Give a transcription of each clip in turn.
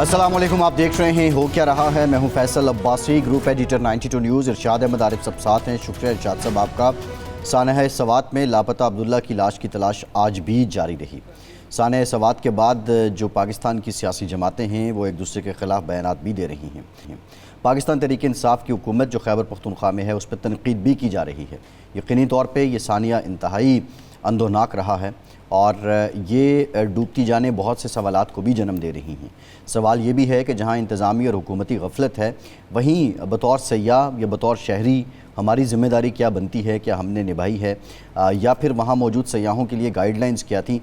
السلام علیکم، آپ دیکھ رہے ہیں ہو کیا رہا ہے۔ میں ہوں Faisal Abbasi, group editor 92 news. Irshad Ahmed Arif Sahab ساتھ ہیں۔ شکریہ ارشاد صاحب آپ کا۔ سانحہ سوات میں لاپتہ عبداللہ کی لاش کی تلاش آج بھی جاری رہی۔ سانحہ سوات کے بعد جو پاکستان کی سیاسی جماعتیں ہیں وہ ایک دوسرے کے خلاف بیانات بھی دے رہی ہیں۔ پاکستان تحریک انصاف کی حکومت جو خیبر پختونخوا میں ہے اس پر تنقید بھی کی جا رہی ہے۔ یقینی طور پہ یہ ثانیہ انتہائی اندوہناک رہا ہے اور یہ ڈوبتی جانیں بہت سے سوالات کو بھی جنم دے رہی ہیں۔ سوال یہ بھی ہے کہ جہاں انتظامی اور حکومتی غفلت ہے، وہیں بطور سیاح یا بطور شہری ہماری ذمہ داری کیا بنتی ہے، کیا ہم نے نبھائی ہے، یا پھر وہاں موجود سیاحوں کے لیے گائیڈ لائنز کیا تھیں۔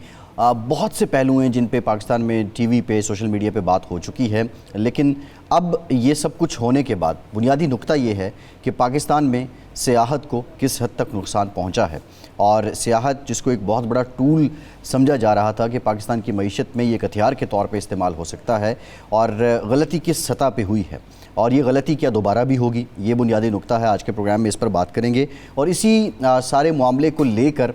بہت سے پہلو ہیں جن پہ پاکستان میں ٹی وی پہ، سوشل میڈیا پہ بات ہو چکی ہے، لیکن اب یہ سب کچھ ہونے کے بعد بنیادی نقطہ یہ ہے کہ پاکستان میں سیاحت کو کس حد تک نقصان پہنچا ہے، اور سیاحت جس کو ایک بہت بڑا ٹول سمجھا جا رہا تھا کہ پاکستان کی معیشت میں یہ ایک ہتھیار کے طور پہ استعمال ہو سکتا ہے، اور غلطی کس سطح پہ ہوئی ہے اور یہ غلطی کیا دوبارہ بھی ہوگی، یہ بنیادی نقطہ ہے۔ آج کے پروگرام میں اس پر بات کریں گے، اور اسی سارے معاملے کو لے کر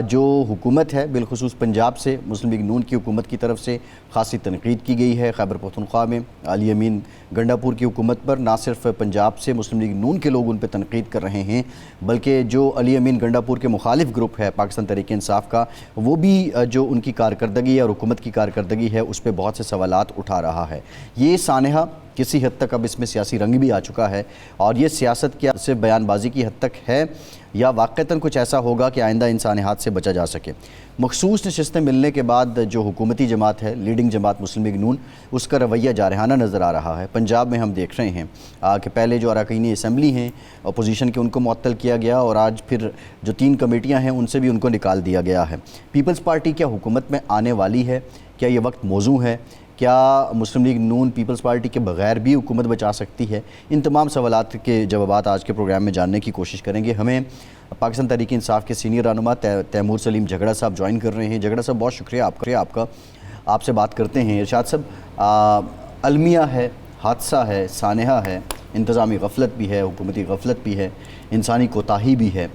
جو حکومت ہے، بالخصوص پنجاب سے مسلم لیگ نون کی حکومت کی طرف سے خاصی تنقید کی گئی ہے۔ خیبر پختونخوا میں علی امین گنڈاپور کی حکومت پر نہ صرف پنجاب سے مسلم لیگ نون کے لوگ ان پہ تنقید کر رہے ہیں، بلکہ جو علی امین گنڈاپور کے مخالف گروپ ہے پاکستان تحریک انصاف کا، وہ بھی جو ان کی کارکردگی اور حکومت کی کارکردگی ہے اس پہ بہت سے سوالات اٹھا رہا ہے۔ یہ سانحہ کسی حد تک اب اس میں سیاسی رنگ بھی آ چکا ہے، اور یہ سیاست کیا صرف بیان بازی کی حد تک ہے یا واقعتاً کچھ ایسا ہوگا کہ آئندہ ان سانحات سے بچا جا سکے۔ مخصوص نشستیں ملنے کے بعد جو حکومتی جماعت ہے، لیڈنگ جماعت مسلم لیگ نون، اس کا رویہ جارحانہ نظر آ رہا ہے۔ پنجاب میں ہم دیکھ رہے ہیں کہ پہلے جو اراکین اسمبلی ہیں اپوزیشن کے، ان کو معطل کیا گیا، اور آج پھر جو 3 کمیٹیاں ہیں ان سے بھی ان کو نکال دیا گیا ہے۔ پیپلز پارٹی کیا حکومت میں آنے والی ہے؟ کیا یہ وقت موزوں ہے؟ کیا مسلم لیگ نون پیپلز پارٹی کے بغیر بھی حکومت بچا سکتی ہے؟ ان تمام سوالات کے جوابات آج کے پروگرام میں جاننے کی کوشش کریں گے۔ ہمیں پاکستان تحریک انصاف کے سینئر رہنما تیمور سلیم جھگڑا صاحب جوائن کر رہے ہیں۔ جھگڑا صاحب بہت شکریہ آپ کا، آپ سے بات کرتے ہیں۔ ارشاد صاحب، المیہ ہے، حادثہ ہے، سانحہ ہے، انتظامی غفلت بھی ہے، حکومتی غفلت بھی ہے، انسانی کوتاہی بھی ہے،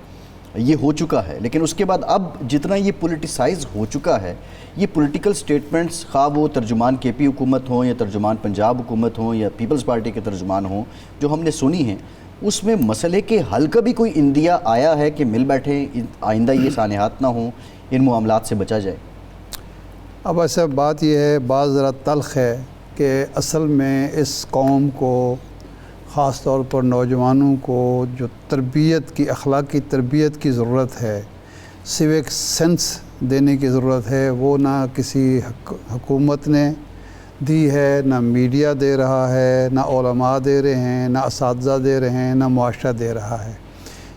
یہ ہو چکا ہے، لیکن اس کے بعد اب جتنا یہ پولیٹیسائز ہو چکا ہے، یہ پولیٹیکل سٹیٹمنٹس، خواہ وہ ترجمان کے پی حکومت ہوں یا ترجمان پنجاب حکومت ہوں یا پیپلز پارٹی کے ترجمان ہوں، جو ہم نے سنی ہیں، اس میں مسئلے کے حل کا بھی کوئی اندیہ آیا ہے کہ مل بیٹھے آئندہ یہ سانحات نہ ہوں، ان معاملات سے بچا جائے؟ اب ایسا بات یہ ہے، بعض ذرا تلخ ہے کہ اصل میں اس قوم کو، خاص طور پر نوجوانوں کو جو تربیت کی، اخلاقی تربیت کی ضرورت ہے، سیوک سینس دینے کی ضرورت ہے، وہ نہ کسی حکومت نے دی ہے، نہ میڈیا دے رہا ہے، نہ علماء دے رہے ہیں، نہ اساتذہ دے رہے ہیں، نہ معاشرہ دے رہا ہے۔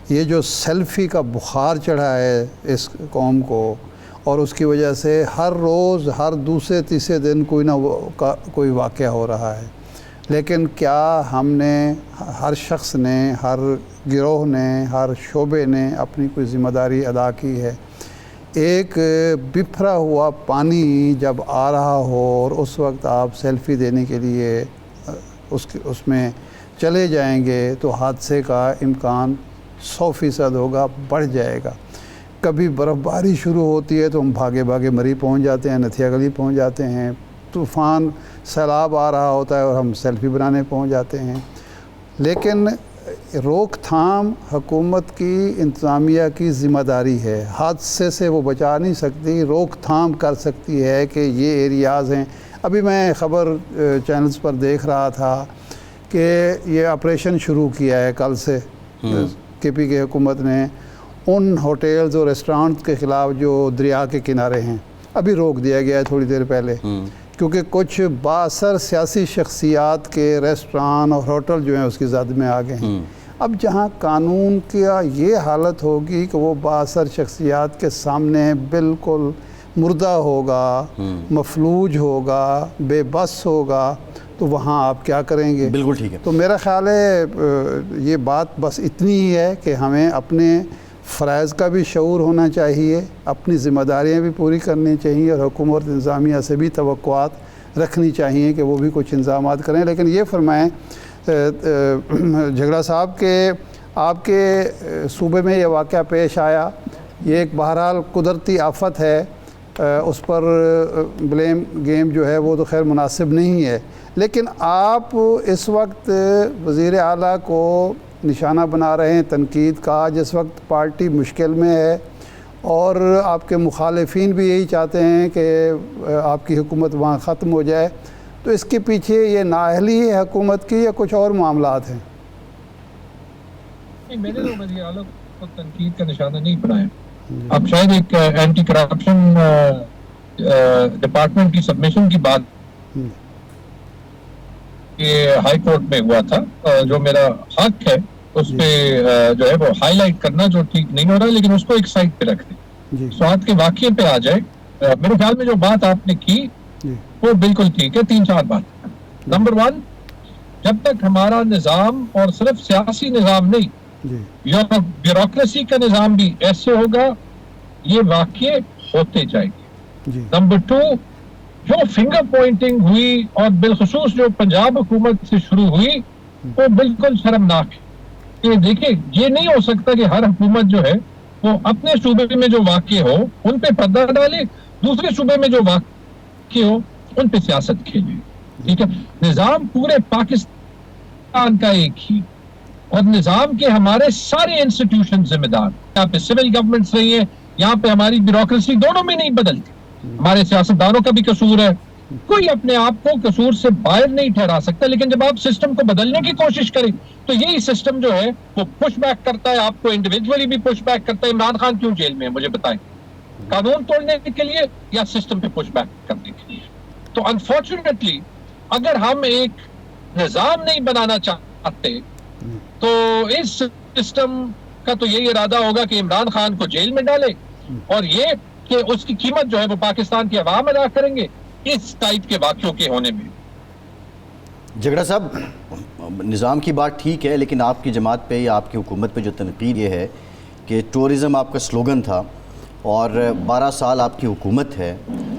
یہ جو سیلفی کا بخار چڑھا ہے اس قوم کو، اور اس کی وجہ سے ہر روز، ہر دوسرے تیسرے دن کوئی نہ کوئی واقعہ ہو رہا ہے۔ لیکن کیا ہم نے، ہر شخص نے، ہر گروہ نے، ہر شعبے نے اپنی کوئی ذمہ داری ادا کی ہے؟ ایک بفرا ہوا پانی جب آ رہا ہو اور اس وقت آپ سیلفی دینے کے لیے اس میں چلے جائیں گے تو حادثے کا امکان 100% ہوگا، بڑھ جائے گا۔ کبھی برف باری شروع ہوتی ہے تو ہم بھاگے مری پہنچ جاتے ہیں، نتھیا گلی پہنچ جاتے ہیں، طوفان سیلاب آ رہا ہوتا ہے اور ہم سیلفی بنانے پہنچ جاتے ہیں۔ لیکن روک تھام حکومت کی، انتظامیہ کی ذمہ داری ہے۔ حادثے سے وہ بچا نہیں سکتی، روک تھام کر سکتی ہے کہ یہ ایریاز ہیں۔ ابھی میں خبر چینلز پر دیکھ رہا تھا کہ یہ آپریشن شروع کیا ہے کل سے کے پی کے حکومت نے، ان ہوٹلز اور ریسٹورانٹ کے خلاف جو دریا کے کنارے ہیں، ابھی روک دیا گیا ہے تھوڑی دیر پہلے، کیونکہ کچھ بااثر سیاسی شخصیات کے ریسٹوران اور ہوٹل جو ہیں اس کی زد میں آ گئے ہیں۔ اب جہاں قانون کا یہ حالت ہوگی کہ وہ بااثر شخصیات کے سامنے بالکل مردہ ہوگا، مفلوج ہوگا، بے بس ہوگا، تو وہاں آپ کیا کریں گے؟ بالکل ٹھیک ہے۔ تو میرا خیال ہے یہ بات بس اتنی ہی ہے کہ ہمیں اپنے فرائض کا بھی شعور ہونا چاہیے، اپنی ذمہ داریاں بھی پوری کرنی چاہیے، اور حکومت انتظامیہ سے بھی توقعات رکھنی چاہیے کہ وہ بھی کچھ انتظامات کریں۔ لیکن یہ فرمائیں جھگڑا صاحب کہ آپ کے صوبے میں یہ واقعہ پیش آیا، یہ ایک بہرحال قدرتی آفت ہے، اس پر بلیم گیم جو ہے وہ تو خیر مناسب نہیں ہے، لیکن آپ اس وقت وزیر اعلیٰ کو نشانہ بنا رہے ہیں تنقید کا، جس وقت پارٹی مشکل میں ہے اور آپ کے مخالفین بھی یہی چاہتے ہیں کہ آپ کی حکومت وہاں ختم ہو جائے، تو اس کے پیچھے یہ نااہلی ہے حکومت کی یا کچھ اور معاملات ہیں؟ میں نے تو وزیر اعلیٰ کو تنقید کا نشانہ نہیں بنایا. اب شاید ایک اینٹی کرپشن ڈپارٹمنٹ کی سبمیشن کی بات یہ ہائی کورٹ میں ہوا تھا، جو میرا حق ہے اس پہ جو ہے وہ ہائی لائٹ کرنا جو ٹھیک نہیں ہو رہا، لیکن اس کو ایک سائڈ پہ رکھ دیں، سوات کے واقعے پہ آ جائے. میرے خیال میں جو بات آپ نے کی وہ بالکل ٹھیک ہے. 3-4 بات. نمبر 1، جب تک ہمارا نظام اور صرف سیاسی نظام نہیں یا بیوروکریسی کا نظام بھی ایسے ہوگا، یہ واقعے ہوتے جائیں گے. نمبر 2، جو فنگر پوائنٹنگ ہوئی اور بالخصوص جو پنجاب حکومت سے شروع ہوئی وہ بالکل شرمناک ہے. کہ دیکھیں یہ نہیں ہو سکتا کہ ہر حکومت جو ہے وہ اپنے صوبے میں جو واقع ہو ان پہ پردہ ڈالے، دوسرے صوبے میں جو واقع ہو ان پہ سیاست کھیلے. ٹھیک ہے، نظام پورے پاکستان کا ایک ہی، اور نظام کے ہمارے سارے انسٹیٹیوشن ذمہ دار. یہاں پہ سول گورنمنٹس رہی ہیں، یہاں پہ ہماری بیوروکریسی دونوں میں نہیں بدلتی. ہمارے سیاستدانوں کا بھی قصور ہے، کوئی اپنے آپ کو قصور سے باہر نہیں ٹھہرا سکتا. لیکن جب آپ سسٹم کو بدلنے کی کوشش کریں تو یہی سسٹم جو ہے وہ پش بیک کرتا ہے، آپ کو انڈیویجولی بھی پش بیک کرتا ہے. عمران خان کیوں جیل میں ہے مجھے بتائیں، قانون توڑنے کے لیے یا سسٹم پہ پش بیک کرنے کے لیے؟ تو انفارچونیٹلی اگر ہم ایک نظام نہیں بنانا چاہتے تو اس سسٹم کا تو یہی ارادہ ہوگا کہ عمران خان کو جیل میں ڈالے، اور یہ کہ اس کی قیمت جو ہے وہ پاکستان کی عوام ادا کریں گے اس ٹائپ کے واقعوں کے ہونے میں. جھگڑا صاحب، نظام کی بات ٹھیک ہے، لیکن آپ کی جماعت پہ یا آپ کی حکومت پہ جو تنقید یہ ہے کہ ٹورزم آپ کا سلوگن تھا اور 12 سال آپ کی حکومت ہے،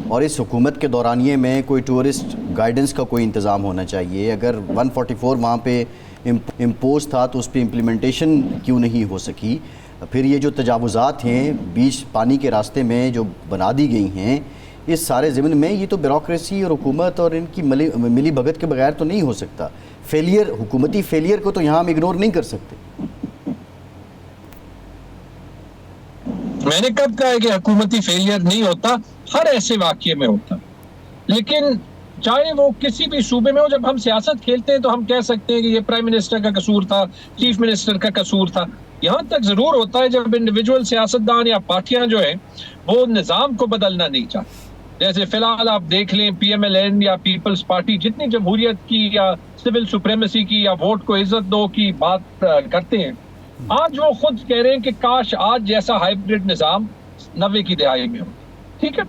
اور اس حکومت کے دورانیے میں کوئی ٹورسٹ گائیڈنس کا کوئی انتظام ہونا چاہیے. اگر 144 وہاں پہ امپوز تھا تو اس پہ امپلیمنٹیشن کیوں نہیں ہو سکی؟ پھر یہ جو تجاوزات ہیں بیچ پانی کے راستے میں جو بنا دی گئی ہیں، اس سارے ضمن میں یہ تو بیوروکریسی اور حکومت اور ان کی ملی بھگت کے بغیر تو نہیں ہو سکتا. فیلئر، حکومتی فیلئر کو تو یہاں ہم اگنور نہیں کر سکتے. میں نے کب کہا ہے کہ حکومتی فیلئر نہیں ہوتا؟ ہر ایسے واقعے میں ہوتا. لیکن چاہے وہ کسی بھی صوبے میں ہو، جب ہم سیاست کھیلتے ہیں تو ہم کہہ سکتے ہیں کہ یہ پرائم منسٹر کا قصور تھا، چیف منسٹر کا قصور تھا. یہاں تک ضرور ہوتا ہے جب انڈیویجول سیاستدان یا پارٹیاں جو ہیں وہ نظام کو بدلنا نہیں چاہتے. جیسے فی الحال آپ دیکھ لیں پی ایم ایل این یا پیپلز پارٹی جتنی جمہوریت کی یا سول سپریمیسی کی یا ووٹ کو عزت دو کی بات کرتے ہیں، آج وہ خود کہہ رہے ہیں کہ کاش آج جیسا ہائیبرڈ نظام 90 کی دہائی میں ہو. ٹھیک ہے،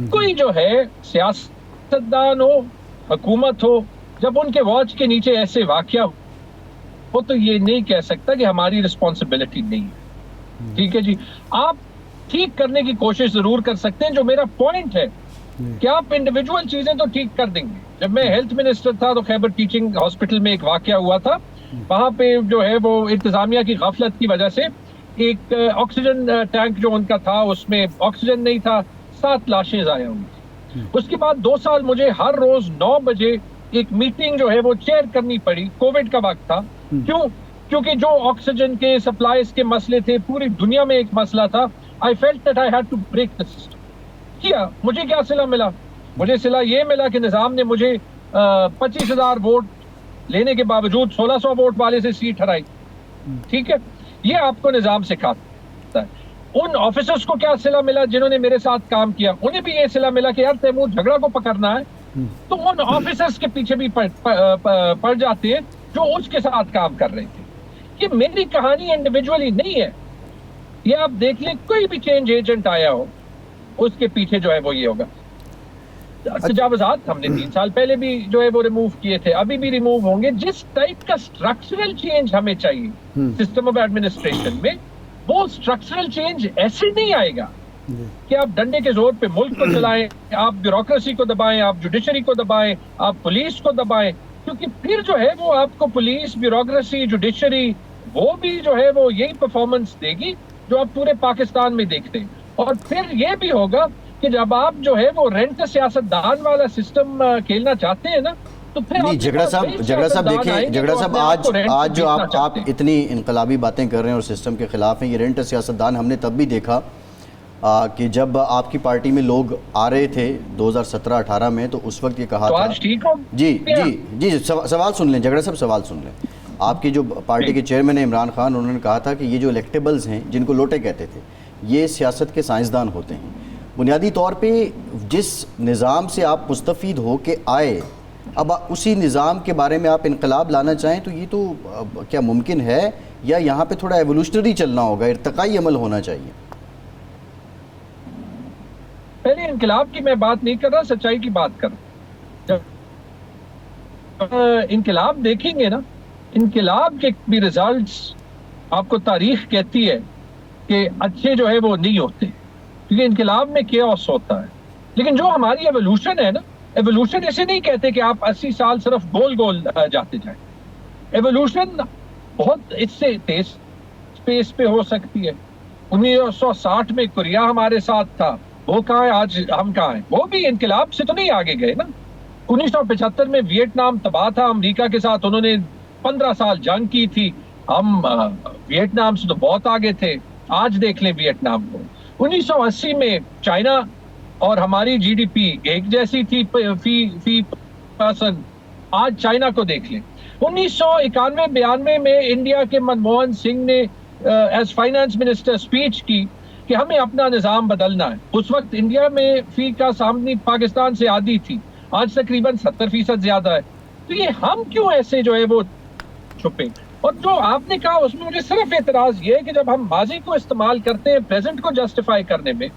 کوئی جو ہے سیاستدان ہو، حکومت ہو، جب ان کے واچ کے نیچے ایسے واقعہ ہو تو یہ نہیں کہہ سکتا کہ ہماری رسپانسبلٹی نہیں ہے. ٹھیک ہے جی، آپ ٹھیک کرنے کی کوشش ضرور کر سکتے ہیں. جو میرا پوائنٹ ہے کہ آپ انڈیویجول چیزیں تو ٹھیک کر دیں گے. جب میں ہیلتھ منسٹر تھا تو خیبر ٹیچنگ ہاسپٹل میں ایک واقعہ ہوا تھا، وہاں پہ جو ہے وہ انتظامیہ کی غفلت کی وجہ سے ایک آکسیجن ٹینک جو ان کا تھا اس میں آکسیجن نہیں تھا، 7 لاشیں ضائع ہوئی تھی. اس کے بعد 2 سال مجھے ہر روز 9 بجے ایک میٹنگ جو ہے وہ چیئر کرنی پڑی. کووڈ کا وقت تھا. کیونکہ جو آکسیجن کے سپلائیز کے مسئلے تھے پوری دنیا میں ایک مسئلہ تھا. I felt that I had to break the system. کیا مجھے کیا صلہ ملا؟ مجھے صلہ یہ ملا کہ نظام نے مجھے 25,000 ووٹ لینے کے باوجود 1600 ووٹ والے سے سیٹ ہرائی. ٹھیک ہے، یہ آپ کو نظام سکھاتا ہے. ان آفیسرز کو کیا صلہ ملا جنہوں نے میرے ساتھ کام کیا؟ انہیں بھی یہ صلہ ملا کہ یار تیمور جھگڑا کو پکڑنا ہے تو ان آفیسرز کے پیچھے بھی پڑ جاتے ہیں جو اس کے ساتھ کام کر رہے تھے. یہ میری کہانی انڈیویجولی نہیں ہے. یہ آپ دیکھ لیں کوئی بھی چینج ایجنٹ آیا ہو اس کے پیچھے جو ہے وہ یہ ہوگا. تجاوزات ہم نے 3 سال پہلے بھی جو ہے وہ ریموو کیے تھے، ابھی بھی ریموو ہوں گے. جس ٹائپ کا اسٹرکچرل چینج ہمیں چاہیے سسٹم آف ایڈمنسٹریشن میں، وہ اسٹرکچرل چینج ایسے نہیں آئے گا کہ آپ ڈنڈے کے زور پہ ملک کو چلائیں، آپ بیوروکریسی کو دبائیں، آپ جوڈیشری کو دبائیں، آپ پولیس کو دبائیں. کیونکہ پھر جو ہے وہ آپ کو پولیس، بیوروکریسی، جوڈیشری وہ بھی جو ہے وہ یہی پرفارمنس دے گی جو آپ پورے پاکستان میں دیکھتے ہیں. اور پھر یہ بھی ہوگا کہ جب آپ جو ہے وہ رینٹ سیاست دان والا سسٹم کھیلنا چاہتے ہیں نا تو پھر نہیں جھگڑا صاحب دیکھیں جھگڑا صاحب آج جو آپ اتنی انقلابی باتیں کر رہے ہیں اور سسٹم کے خلاف ہیں، یہ رینٹ سیاست دان ہم نے تب بھی دیکھا کہ جب آپ کی پارٹی میں لوگ آ رہے تھے 2017-18 میں، تو اس وقت یہ کہا تھا جی سوال سن لیں جھگڑا صاحب، سوال سن لیں. آپ کی جو پارٹی کے چیئرمین ہیں عمران خان، انہوں نے کہا تھا کہ یہ جو الیکٹیبلز ہیں جن کو لوٹے کہتے تھے، یہ سیاست کے سائنسدان ہوتے ہیں. بنیادی طور پہ جس نظام سے آپ مستفید ہو کے آئے، اب اسی نظام کے بارے میں آپ انقلاب لانا چاہیں تو یہ تو کیا ممکن ہے، یا یہاں پہ تھوڑا ایولوشنری چلنا ہوگا، ارتقائی عمل ہونا چاہیے؟ پہلے انقلاب کی میں بات نہیں کر رہا، سچائی کی بات کر رہا. انقلاب دیکھیں گے نا، انقلاب کے بھی ریزلٹس آپ کو تاریخ کہتی ہے کہ اچھے جو ہے وہ نہیں ہوتے، کیونکہ انقلاب میں کیوس ہوتا ہے. لیکن جو ہماری ایوولوشن ہے نا، ایوولوشن اسے نہیں کہتے کہ آپ 80 سال صرف گول گول جاتے جائیں. ایوولوشن بہت اس سے تیز اسپیس پہ ہو سکتی ہے. 1960 میں کوریا ہمارے ساتھ تھا، وہ کہاں ہے، آج ہم کہاں ہیں؟ وہ بھی انقلاب سے تو نہیں آگے گئے نا. 1975 میں ویتنام تباہ تھا امریکہ کے ساتھ، انہوں نے 15 سال جنگ کی تھی. ہم ویتنام سے تو بہت آگے تھے. آج دیکھ لیں ویتنام کو. 1980 میں چائنا اور ہماری جی ڈی پی ایک جیسی تھی فی پرسن، آج چائنا کو دیکھ لیں. 1991-92 میں انڈیا کے منموہن سنگھ نے ایز فائنانس منسٹر اسپیچ کی کہ ہمیں اپنا نظام بدلنا ہے. اس وقت انڈیا میں فی کا آمدنی پاکستان سے آدھی تھی، آج تقریباً 70% زیادہ ہے. تو یہ ہم کیوں ایسے جو ہے وہ چھپے؟ اور جو آپ نے کہا اس میں مجھے صرف اعتراض یہ ہے کہ جب ہم ماضی کو استعمال کرتے ہیں پریزنٹ کو جسٹیفائی کرنے میں،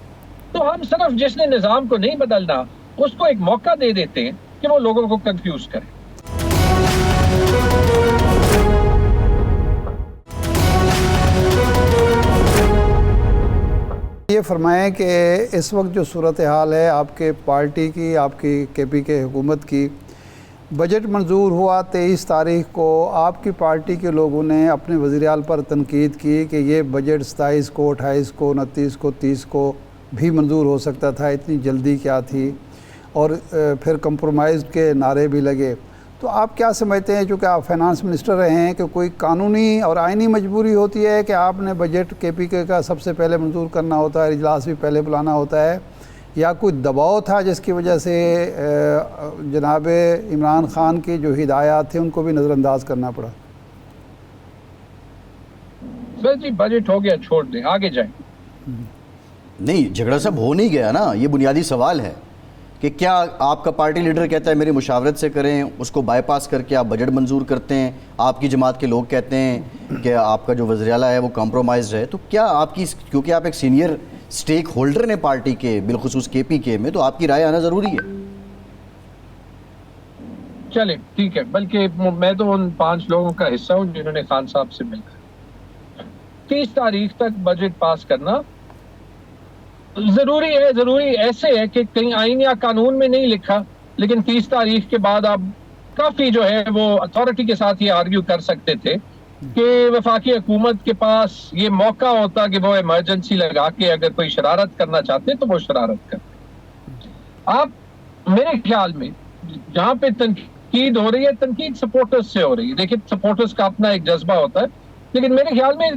تو ہم صرف جس نے نظام کو نہیں بدلنا اس کو ایک موقع دے دیتے ہیں کہ وہ لوگوں کو کنفیوز کرے. یہ فرمائیں کہ اس وقت جو صورتحال ہے آپ کے پارٹی کی، آپ کی کے پی کے حکومت کی، بجٹ منظور ہوا 23 تاریخ کو، آپ کی پارٹی کے لوگوں نے اپنے وزیر اعلیٰ پر تنقید کی کہ یہ بجٹ 27 کو، 28 کو، 29 کو، 30 کو بھی منظور ہو سکتا تھا، اتنی جلدی کیا تھی؟ اور پھر کمپرومائز کے نعرے بھی لگے. تو آپ کیا سمجھتے ہیں، چونکہ آپ فائنانس منسٹر رہے ہیں، کہ کوئی قانونی اور آئینی مجبوری ہوتی ہے کہ آپ نے بجٹ کے پی کے کا سب سے پہلے منظور کرنا ہوتا ہے، اجلاس بھی پہلے بلانا ہوتا ہے، یا کوئی دباؤ تھا جس کی وجہ سے جناب عمران خان کی جو ہدایات تھے ان کو بھی نظر انداز کرنا پڑا؟ سر جی بجٹ ہو گیا، چھوڑ دیں، آگے جائیں. نہیں جھگڑا صاحب ہو نہیں گیا نا، یہ بنیادی سوال ہے کہ کیا آپ کا پارٹی لیڈر کہتا ہے میری مشاورت سے کریں، اس کو بائی پاس کر کے آپ بجٹ منظور کرتے ہیں، آپ کی جماعت کے لوگ کہتے ہیں کہ آپ کا جو وزیر اعلیٰ ہے وہ کمپرومائزڈ ہے. تو کیا آپ کی، کیونکہ آپ ایک سینئر سٹیک ہولڈر نے پارٹی کے، بالخصوص کے پی کے میں، تو آپ کی رائے آنا ضروری ہے. چلیں ٹھیک ہے، بلکہ میں تو ان 5 لوگوں کا حصہ ہوں جنہوں نے خان صاحب سے مل کر 30 تاریخ تک بجٹ پاس کرنا ضروری ہے. ضروری ایسے ہے کہ کہیں آئین یا قانون میں نہیں لکھا، لیکن 30 تاریخ کے بعد آپ کافی جو ہے وہ اتھارٹی کے ساتھ یہ آرگیو کر سکتے تھے کہ وفاقی حکومت کے پاس یہ موقع ہوتا کہ وہ ایمرجنسی لگا کے اگر کوئی شرارت کرنا چاہتے تو وہ شرارت کرتے. آپ میرے خیال میں جہاں پہ تنقید ہو رہی ہے، تنقید سپورٹرز سے ہو رہی ہے. دیکھیں سپورٹرز کا اپنا ایک جذبہ ہوتا ہے، لیکن میرے خیال میں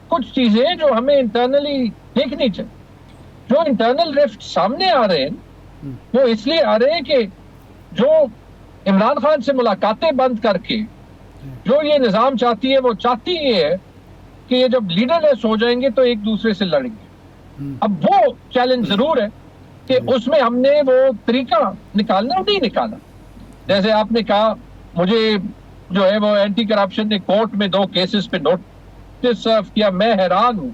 کچھ چیزیں جو ہمیں انٹرنلی دیکھنی چاہیے. جو انٹرنل ریفٹ سامنے آ رہے ہیں وہ اس لیے آ رہے ہیں کہ جو عمران خان سے ملاقاتیں بند کر کے جو یہ نظام چاہتی ہے، وہ چاہتی یہ ہے کہ یہ جب لیڈر لیس ہو جائیں گے تو ایک دوسرے سے لڑیں گے. اب وہ چیلنج ضرور ہے کہ اس میں ہم نے وہ طریقہ نکالنا نہیں نکالا. جیسے آپ نے کہا، مجھے جو ہے وہ اینٹی کرپشن نے کورٹ میں 2 کیسز پہ نوٹس سرو کیا. میں حیران ہوں.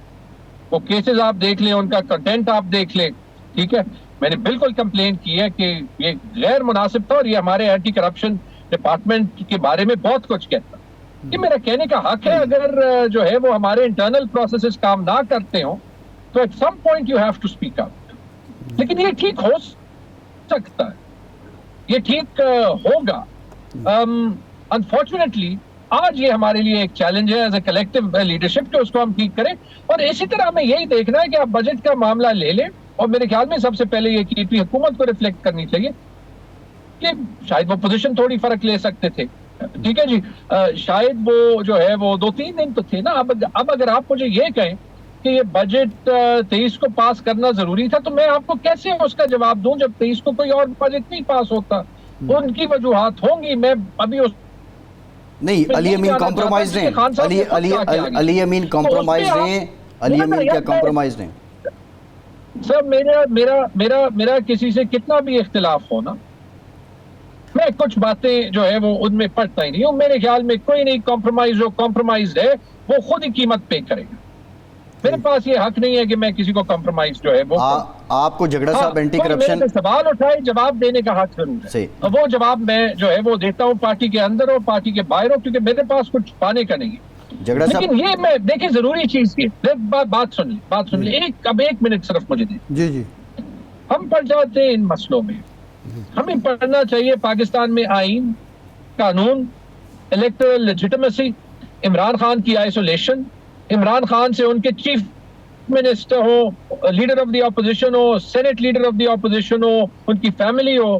وہ کیسز آپ دیکھ لیں، ان کا کنٹینٹ آپ دیکھ لیں. ٹھیک ہے، میں نے بالکل کمپلین کی ہے کہ یہ غیر مناسب تھا اور یہ ہمارے اینٹی کرپشن ڈپارٹمنٹ کے بارے میں بہت کچھ کہتا. یہ میرا کہنے کا حق ہے. اگر جو ہے وہ ہمارے انٹرنل پروسیسز کام نہ کرتے ہوں تو at some point you have to speak out. لیکن یہ ٹھیک ہو سکتا ہے، یہ ٹھیک ہوگا. انفارچونیٹلی آج یہ ہمارے لیے ایک چیلنج ہے ایز اے کلیکٹیو لیڈرشپ کہ اس کو ہم ٹھیک کریں. اور اسی طرح ہمیں یہی دیکھنا ہے کہ آپ بجٹ کا معاملہ لے لیں اور میرے خیال میں سب سے پہلے یہ کی پی حکومت کو ریفلیکٹ کرنی چاہیے کہ شاید وہ پوزیشن تھوڑی فرق لے سکتے تھے. ٹھیک ہے جی, شاید وہ جو ہے وہ 2-3 دن تو تھے نا. اب اگر آپ مجھے یہ کہیں کہ یہ بجٹ 23 کو پاس کرنا ضروری تھا, تو میں آپ کو کیسے اس کا جواب دوں جب 23 کو کوئی اور بجٹ نہیں پاس ہوتا. ان کی وجوہات ہوں گی, میں ابھی اس نہیں, علی امین کمپرومائز ہیں, علی امین کمپرومائز ہیں, علی امین کیا کمپرومائز ہیں؟ سر میرا کسی سے کتنا بھی اختلاف ہونا, میں کچھ باتیں جو ہے وہ ان میں پڑھتا ہی نہیں ہوں. میرے خیال میں کوئی نہیں کمپرومائز, جو کمپرومائز ہے وہ خود ہی قیمت پے کرے گا. میرے پاس یہ حق نہیں ہے کہ میں کسی کو کمپرومائز جو ہے وہ آپ کو جھگڑا صاحب اینٹی کرپشن سوال اٹھائے, جواب دینے کا حق ضرور ہے. وہ جواب میں جو ہے وہ دیتا ہوں, پارٹی کے اندر ہو پارٹی کے باہر ہو, کیونکہ میرے پاس کچھ پانے کا نہیں ہے. لیکن یہ میں دیکھیں ضروری چیز کی بات سن لیں اب 1 منٹ صرف مجھے دیں. جی ہم پڑ جاتے ہیں ان مسئلوں میں. ہمیں پڑھنا چاہیے پاکستان میں آئین, قانون, الیکٹرل لیجیٹمیسی, عمران خان کی آئسولیشن, عمران خان سے ان کے چیف منسٹر ہو, لیڈر آف دی اپوزیشن ہو, senate leader of the opposition ہو, ان کی فیملی ہو,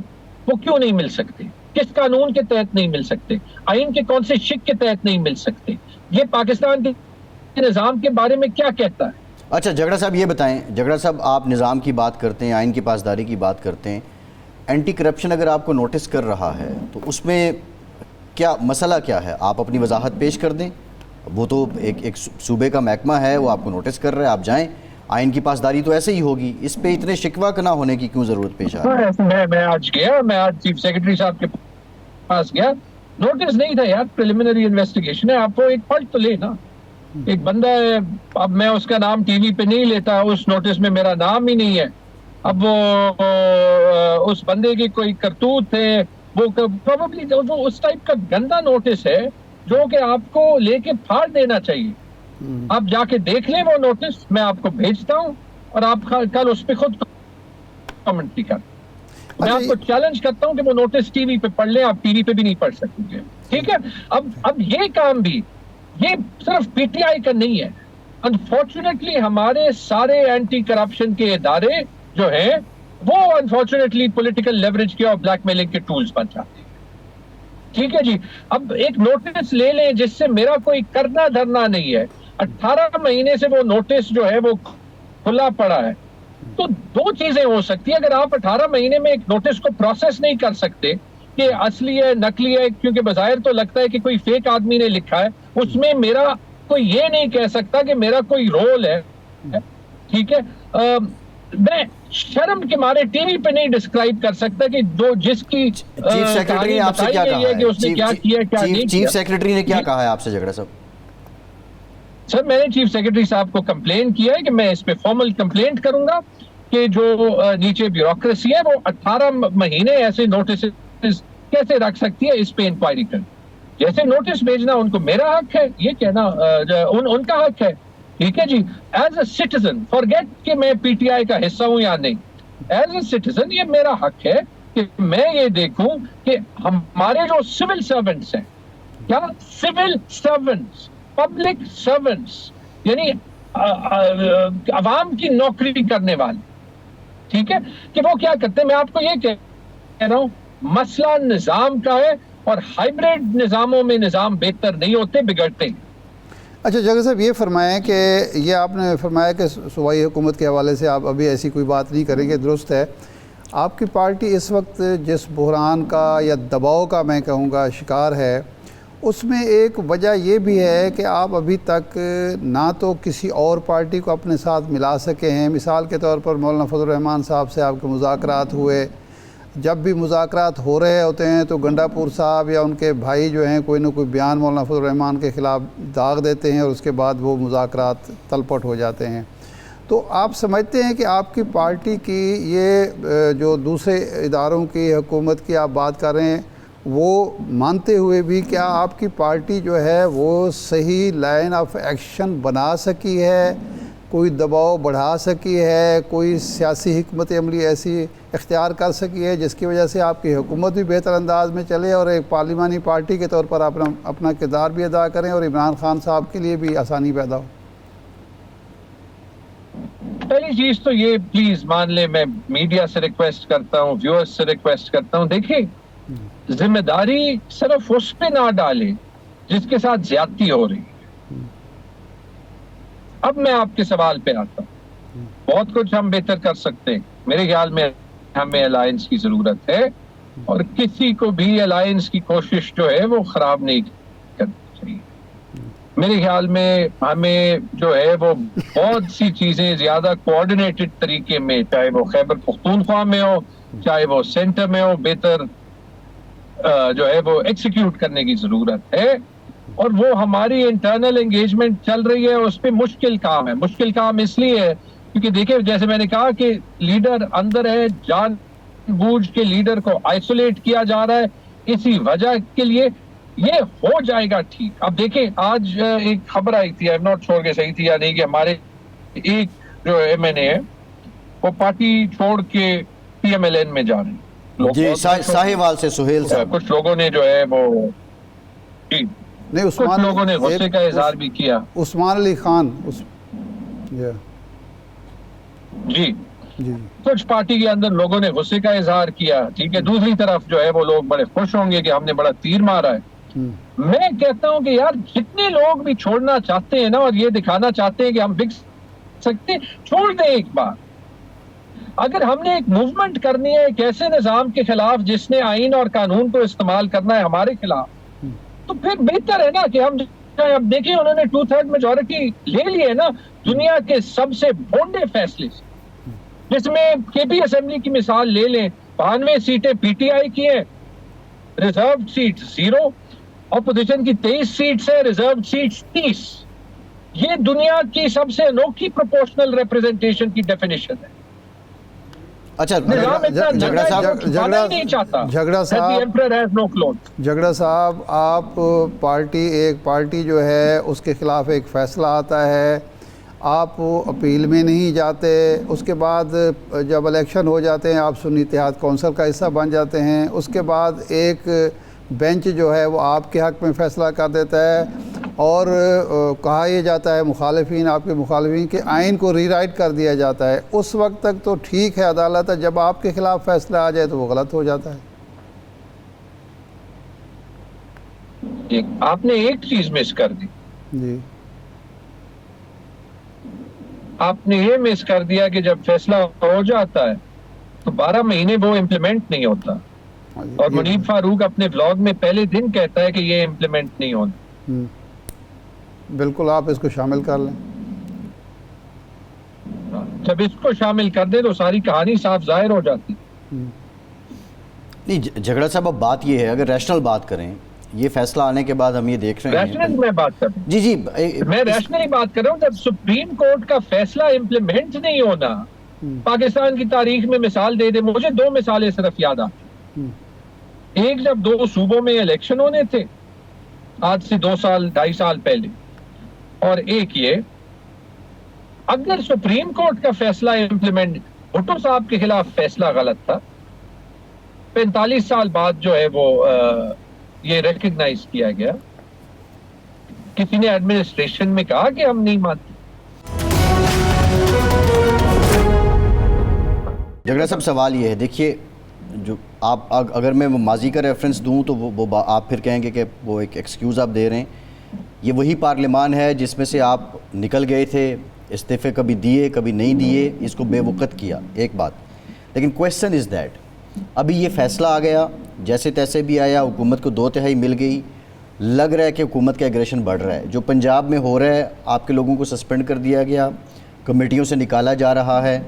وہ کیوں نہیں مل سکتے؟ کس قانون کے تحت نہیں مل سکتے؟ آئین کے کون سے شق کے تحت نہیں مل سکتے؟ یہ پاکستان کے نظام کے بارے میں کیا کہتا ہے؟ اچھا جھگڑا صاحب یہ بتائیں, جھگڑا صاحب آپ نظام کی بات کرتے ہیں, آئین کی پاسداری کی بات کرتے ہیں, اینٹی کرپشن اگر آپ کو نوٹس کر رہا ہے تو اس میں کیا مسئلہ کیا ہے؟ آپ اپنی وضاحت پیش کر دیں. وہ تو ایک صوبے کا محکمہ ہے, وہ آپ کو نوٹس کر رہا ہے, آپ جائیں, آئین کی پاسداری تو ایسے ہی ہوگی, اس پہ اتنے شکوہ نہ ہونے کی کیوں ضرورت پیش آ رہی ہے؟ میں آج چیف سیکرٹری صاحب کے پاس گیا, نوٹس نہیں تھا یار, پریلیمنری انویسٹیگیشن ہے, آپ کو ایک پلٹ تو لے نا. ایک بندہ ہے, اب میں اس کا نام ٹی وی پہ نہیں لیتا, اس نوٹس میں میرا نام ہی نہیں ہے. اب وہ اس بندے کی کوئی کرتوت ہے, وہ پروبیبلی وہ اس ٹائپ کا گندا نوٹس ہے جو کہ آپ کو لے کے پھاڑ دینا چاہیے. آپ جا کے دیکھ لیں وہ نوٹس, میں آپ کو بھیجتا ہوں, اور آپ کل اس پہ خود کمنٹ بھی کریں. میں آپ کو چیلنج کرتا ہوں کہ وہ نوٹس ٹی وی پہ پڑھ لیں, آپ ٹی وی پہ بھی نہیں پڑھ سکیں گے. ٹھیک ہے, اب یہ کام بھی یہ صرف پی ٹی آئی کا نہیں ہے. انفارچونیٹلی ہمارے سارے اینٹی کرپشن کے ادارے جو ہیں وہ انفارچونیٹلی پولیٹیکل لیوریج کے اور بلیک میلنگ کے ٹولز بن جاتے ہیں. ٹھیک ہے جی, اب ایک نوٹس لے لیں جس سے میرا کوئی کرنا دھرنا نہیں ہے, 18 مہینے سے وہ نوٹس جو ہے وہ کھلا پڑا ہے. تو 2 چیزیں ہو سکتی ہیں. اگر آپ 18 مہینے میں ایک نوٹس کو پروسیس نہیں کر سکتے کہ اصلی ہے نقلی ہے, کیونکہ بظاہر تو لگتا ہے کہ کوئی فیک آدمی نے لکھا ہے, اس میں میرا کوئی یہ نہیں کہہ سکتا کہ میرا کوئی رول ہے. ٹھیک ہے, میں شرم کے مارے ٹی وی پہ نہیں ڈسکرائب کر سکتا کہ جس کی چیف سیکرٹری نے آپ سے کیا کہا ہے؟ چیف سیکرٹری نے کیا کہا ہے آپ سے جھگڑا صاحب؟ سر میں نے چیف سیکرٹری صاحب کو کمپلین کیا ہے کہ میں اس پہ فارمل کمپلینٹ کروں گا کہ جو نیچے بیوروکریسی ہے وہ 18 مہینے ایسے نوٹس کیسے رکھ سکتی ہے, اس پہ انکوائری کر. جیسے نوٹس بھیجنا ان کو میرا حق ہے, یہ کہنا ان کا حق ہے. ٹھیک ہے جی, ایز اے سٹیزن, فارگیٹ کہ میں پی ٹی آئی کا حصہ ہوں یا نہیں, ایز اے سٹیزن یہ میرا حق ہے کہ میں یہ دیکھوں کہ ہمارے جو سول سرونٹس ہیں, کیا سول سرونٹس, پبلک سرونٹس, یعنی عوام کی نوکری کرنے والے, ٹھیک ہے, کہ وہ کیا کرتے ہیں. میں آپ کو یہ کہہ رہا ہوں, مسئلہ نظام کا ہے, اور ہائیبریڈ نظاموں میں نظام بہتر نہیں ہوتے, بگڑتے ہیں. اچھا جگہ صاحب یہ فرمائیں کہ یہ آپ نے فرمایا کہ صوبائی حکومت کے حوالے سے آپ ابھی ایسی کوئی بات نہیں کریں گے, درست ہے. آپ کی پارٹی اس وقت جس بحران کا یا دباؤ کا میں کہوں گا شکار ہے, اس میں ایک وجہ یہ بھی ہے کہ آپ ابھی تک نہ تو کسی اور پارٹی کو اپنے ساتھ ملا سکے ہیں. مثال کے طور پر مولانا فضل الرحمان صاحب سے آپ کے مذاکرات ہوئے, جب بھی مذاکرات ہو رہے ہوتے ہیں تو گنڈا پور صاحب یا ان کے بھائی جو ہیں کوئی نہ کوئی بیان مولانا فضل الرحمان کے خلاف داغ دیتے ہیں, اور اس کے بعد وہ مذاکرات تلپٹ ہو جاتے ہیں. تو آپ سمجھتے ہیں کہ آپ کی پارٹی کی یہ جو دوسرے اداروں کی حکومت کی آپ بات کر رہے ہیں, وہ مانتے ہوئے بھی کیا آپ کی پارٹی جو ہے وہ صحیح لائن آف ایکشن بنا سکی ہے, کوئی دباؤ بڑھا سکی ہے, کوئی سیاسی حکمت عملی ایسی اختیار کر سکی ہے جس کی وجہ سے آپ کی حکومت بھی بہتر انداز میں چلے, اور ایک پارلیمانی پارٹی کے طور پر اپنا کردار بھی ادا کریں, اور عمران خان صاحب کے لیے بھی آسانی پیدا ہو؟ پہلی چیز تو یہ پلیز مان لیں، میں میڈیا سے ریکویسٹ کرتا ہوں، ویورز سے ریکویسٹ کرتا ہوں، دیکھیں ذمہ داری صرف اس پہ نہ ڈالیں جس کے ساتھ زیادتی ہو رہی ہے۔ اب میں آپ کے سوال پہ آتا ہوں، بہت کچھ ہم بہتر کر سکتے ہیں، میرے خیال میں ہمیں الائنس کی ضرورت ہے، اور کسی کو بھی الائنس کی کوشش جو ہے وہ خراب نہیں کرنی چاہیے۔ میرے خیال میں ہمیں جو ہے وہ بہت سی چیزیں زیادہ کوآرڈینیٹڈ طریقے میں، چاہے وہ خیبر پختونخوا میں ہو، چاہے وہ سینٹر میں ہو، بہتر جو ہے وہ ایکسیکیوٹ کرنے کی ضرورت ہے۔ اور وہ ہماری انٹرنل انگیجمنٹ چل رہی ہے، اس پہ مشکل کام ہے۔ مشکل کام اس لیے ہے کیونکہ دیکھیں جیسے میں نے کہا کہ لیڈر اندر ہے، جان بوجھ کے لیڈر کو آئسولیٹ کیا جا رہا ہے، اسی وجہ کے لیے یہ ہو جائے گا ٹھیک۔ اب دیکھیں آج ایک خبر آئی تھی، I'm not sure کہ صحیح تھی یا نہیں، کہ ہمارے ایک جو ایم این اے ہے وہ پارٹی چھوڑ کے پی ایم ایل این میں جا رہے ہیں۔ جی ساہیوال سے سہیل صاحب، کچھ لوگوں نے جو ہے وہ نہیں، کچھ لوگوں نے غصے کا اظہار بھی کیا۔ عثمان علی خان جی جی کچھ پارٹی کے اندر لوگوں نے غصے کا اظہار کیا، ٹھیک ہے، دوسری طرف جو ہے وہ لوگ بڑے خوش ہوں گے کہ ہم نے بڑا تیر مارا ہے۔ میں کہتا ہوں کہ یار جتنے لوگ بھی چھوڑنا چاہتے ہیں نا اور یہ دکھانا چاہتے ہیں کہ ہم بک سکتے، چھوڑ دیں ایک بار۔ اگر ہم نے ایک موومنٹ کرنی ہے ایک ایسے نظام کے خلاف جس نے آئین اور قانون کو استعمال کرنا ہے ہمارے خلاف، تو پھر بہتر ہے نا کہ ہم، اب دیکھیں انہوں نے 2/3 میجورٹی لے لی ہے نا دنیا کے سب سے بھونڈے فیصلے سے، جس میں کے پی اسمبلی کی مثال لے لیں، 92 سیٹیں پی ٹی آئی کی ہیں، ریزرو سیٹ 0، اپوزیشن کی 23 سیٹس ہے، ریزرو سیٹس 30۔ یہ دنیا کی سب سے انوکھی پروپورشنل ریپریزنٹیشن کی ڈیفینیشن ہے۔ اچھا نظام اتنا جھگڑا صاحب، جھگڑا نہیں چاہتا، جھگڑا صاحب، جھگڑا صاحب، آپ ایک پارٹی جو ہے اس کے خلاف ایک فیصلہ آتا ہے، آپ اپیل میں نہیں جاتے، اس کے بعد جب الیکشن ہو جاتے ہیں آپ سنی اتحاد کونسل کا حصہ بن جاتے ہیں، اس کے بعد ایک بینچ جو ہے وہ آپ کے حق میں فیصلہ کر دیتا ہے، اور کہا یہ جاتا ہے مخالفین، آپ کے مخالفین کے آئین کو ری رائٹ کر دیا جاتا ہے۔ اس وقت تک تو ٹھیک ہے عدالت ہے، جب آپ کے خلاف فیصلہ آ جائے تو وہ غلط ہو جاتا ہے۔ آپ نے ایک چیز مس کر دی، جی آپ نے یہ مس کر دیا کہ جب فیصلہ ہو جاتا ہے تو 12 مہینے وہ امپلیمنٹ نہیں ہوتا، اور منیب فاروق اپنے بلاگ میں پہلے دن کہتا ہے کہ یہ امپلیمنٹ نہیں ہوتا۔ بالکل، آپ اس کو شامل کر لیں۔ جب اس کو شامل کر دیں تو ساری کہانی صاف ظاہر ہو جاتی۔ نہیں جھگڑا صاحب، اب بات یہ ہے، اگر ریشنل بات کریں، یہ فیصلہ آنے کے بعد ہم یہ دیکھ رہے ہیں، ریشنل میں بات کر رہا ہوں، جی میں ریشنلی بات کر رہا ہوں، جب سپریم کورٹ کا فیصلہ امپلیمنٹ نہیں ہونا، پاکستان کی تاریخ میں مثال دے دے، مجھے 2 مثالیں صرف یاد آتی۔ ایک جب 2 صوبوں میں الیکشن ہونے تھے آج سے 2 سال 2.5 سال پہلے، اور ایک یہ اگر سپریم کورٹ کا فیصلہ امپلیمنٹ، بھٹو صاحب کے خلاف فیصلہ غلط تھا، 45 سال بعد جو ہے وہ یہ ریکگنائز کیا گیا، کسی نے ایڈمنسٹریشن میں کہا کہ ہم نہیں مانتے۔ جھگڑا صاحب سوال یہ ہے، دیکھیے جو آپ اگر میں ماضی کا ریفرنس دوں تو وہ آپ پھر کہیں گے کہ وہ ایک ایکسکیوز آپ دے رہے ہیں۔ یہ وہی پارلیمان ہے جس میں سے آپ نکل گئے تھے، استعفے کبھی دیے کبھی نہیں دیے، اس کو بے وقت کیا، ایک بات، لیکن کویسچن از دیٹ ابھی یہ فیصلہ آ گیا، جیسے تیسے بھی آیا، حکومت کو 2/3 مل گئی، لگ رہا ہے کہ حکومت کا ایگریشن بڑھ رہا ہے، جو پنجاب میں ہو رہا ہے، آپ کے لوگوں کو سسپینڈ کر دیا گیا، کمیٹیوں سے نکالا جا رہا ہے،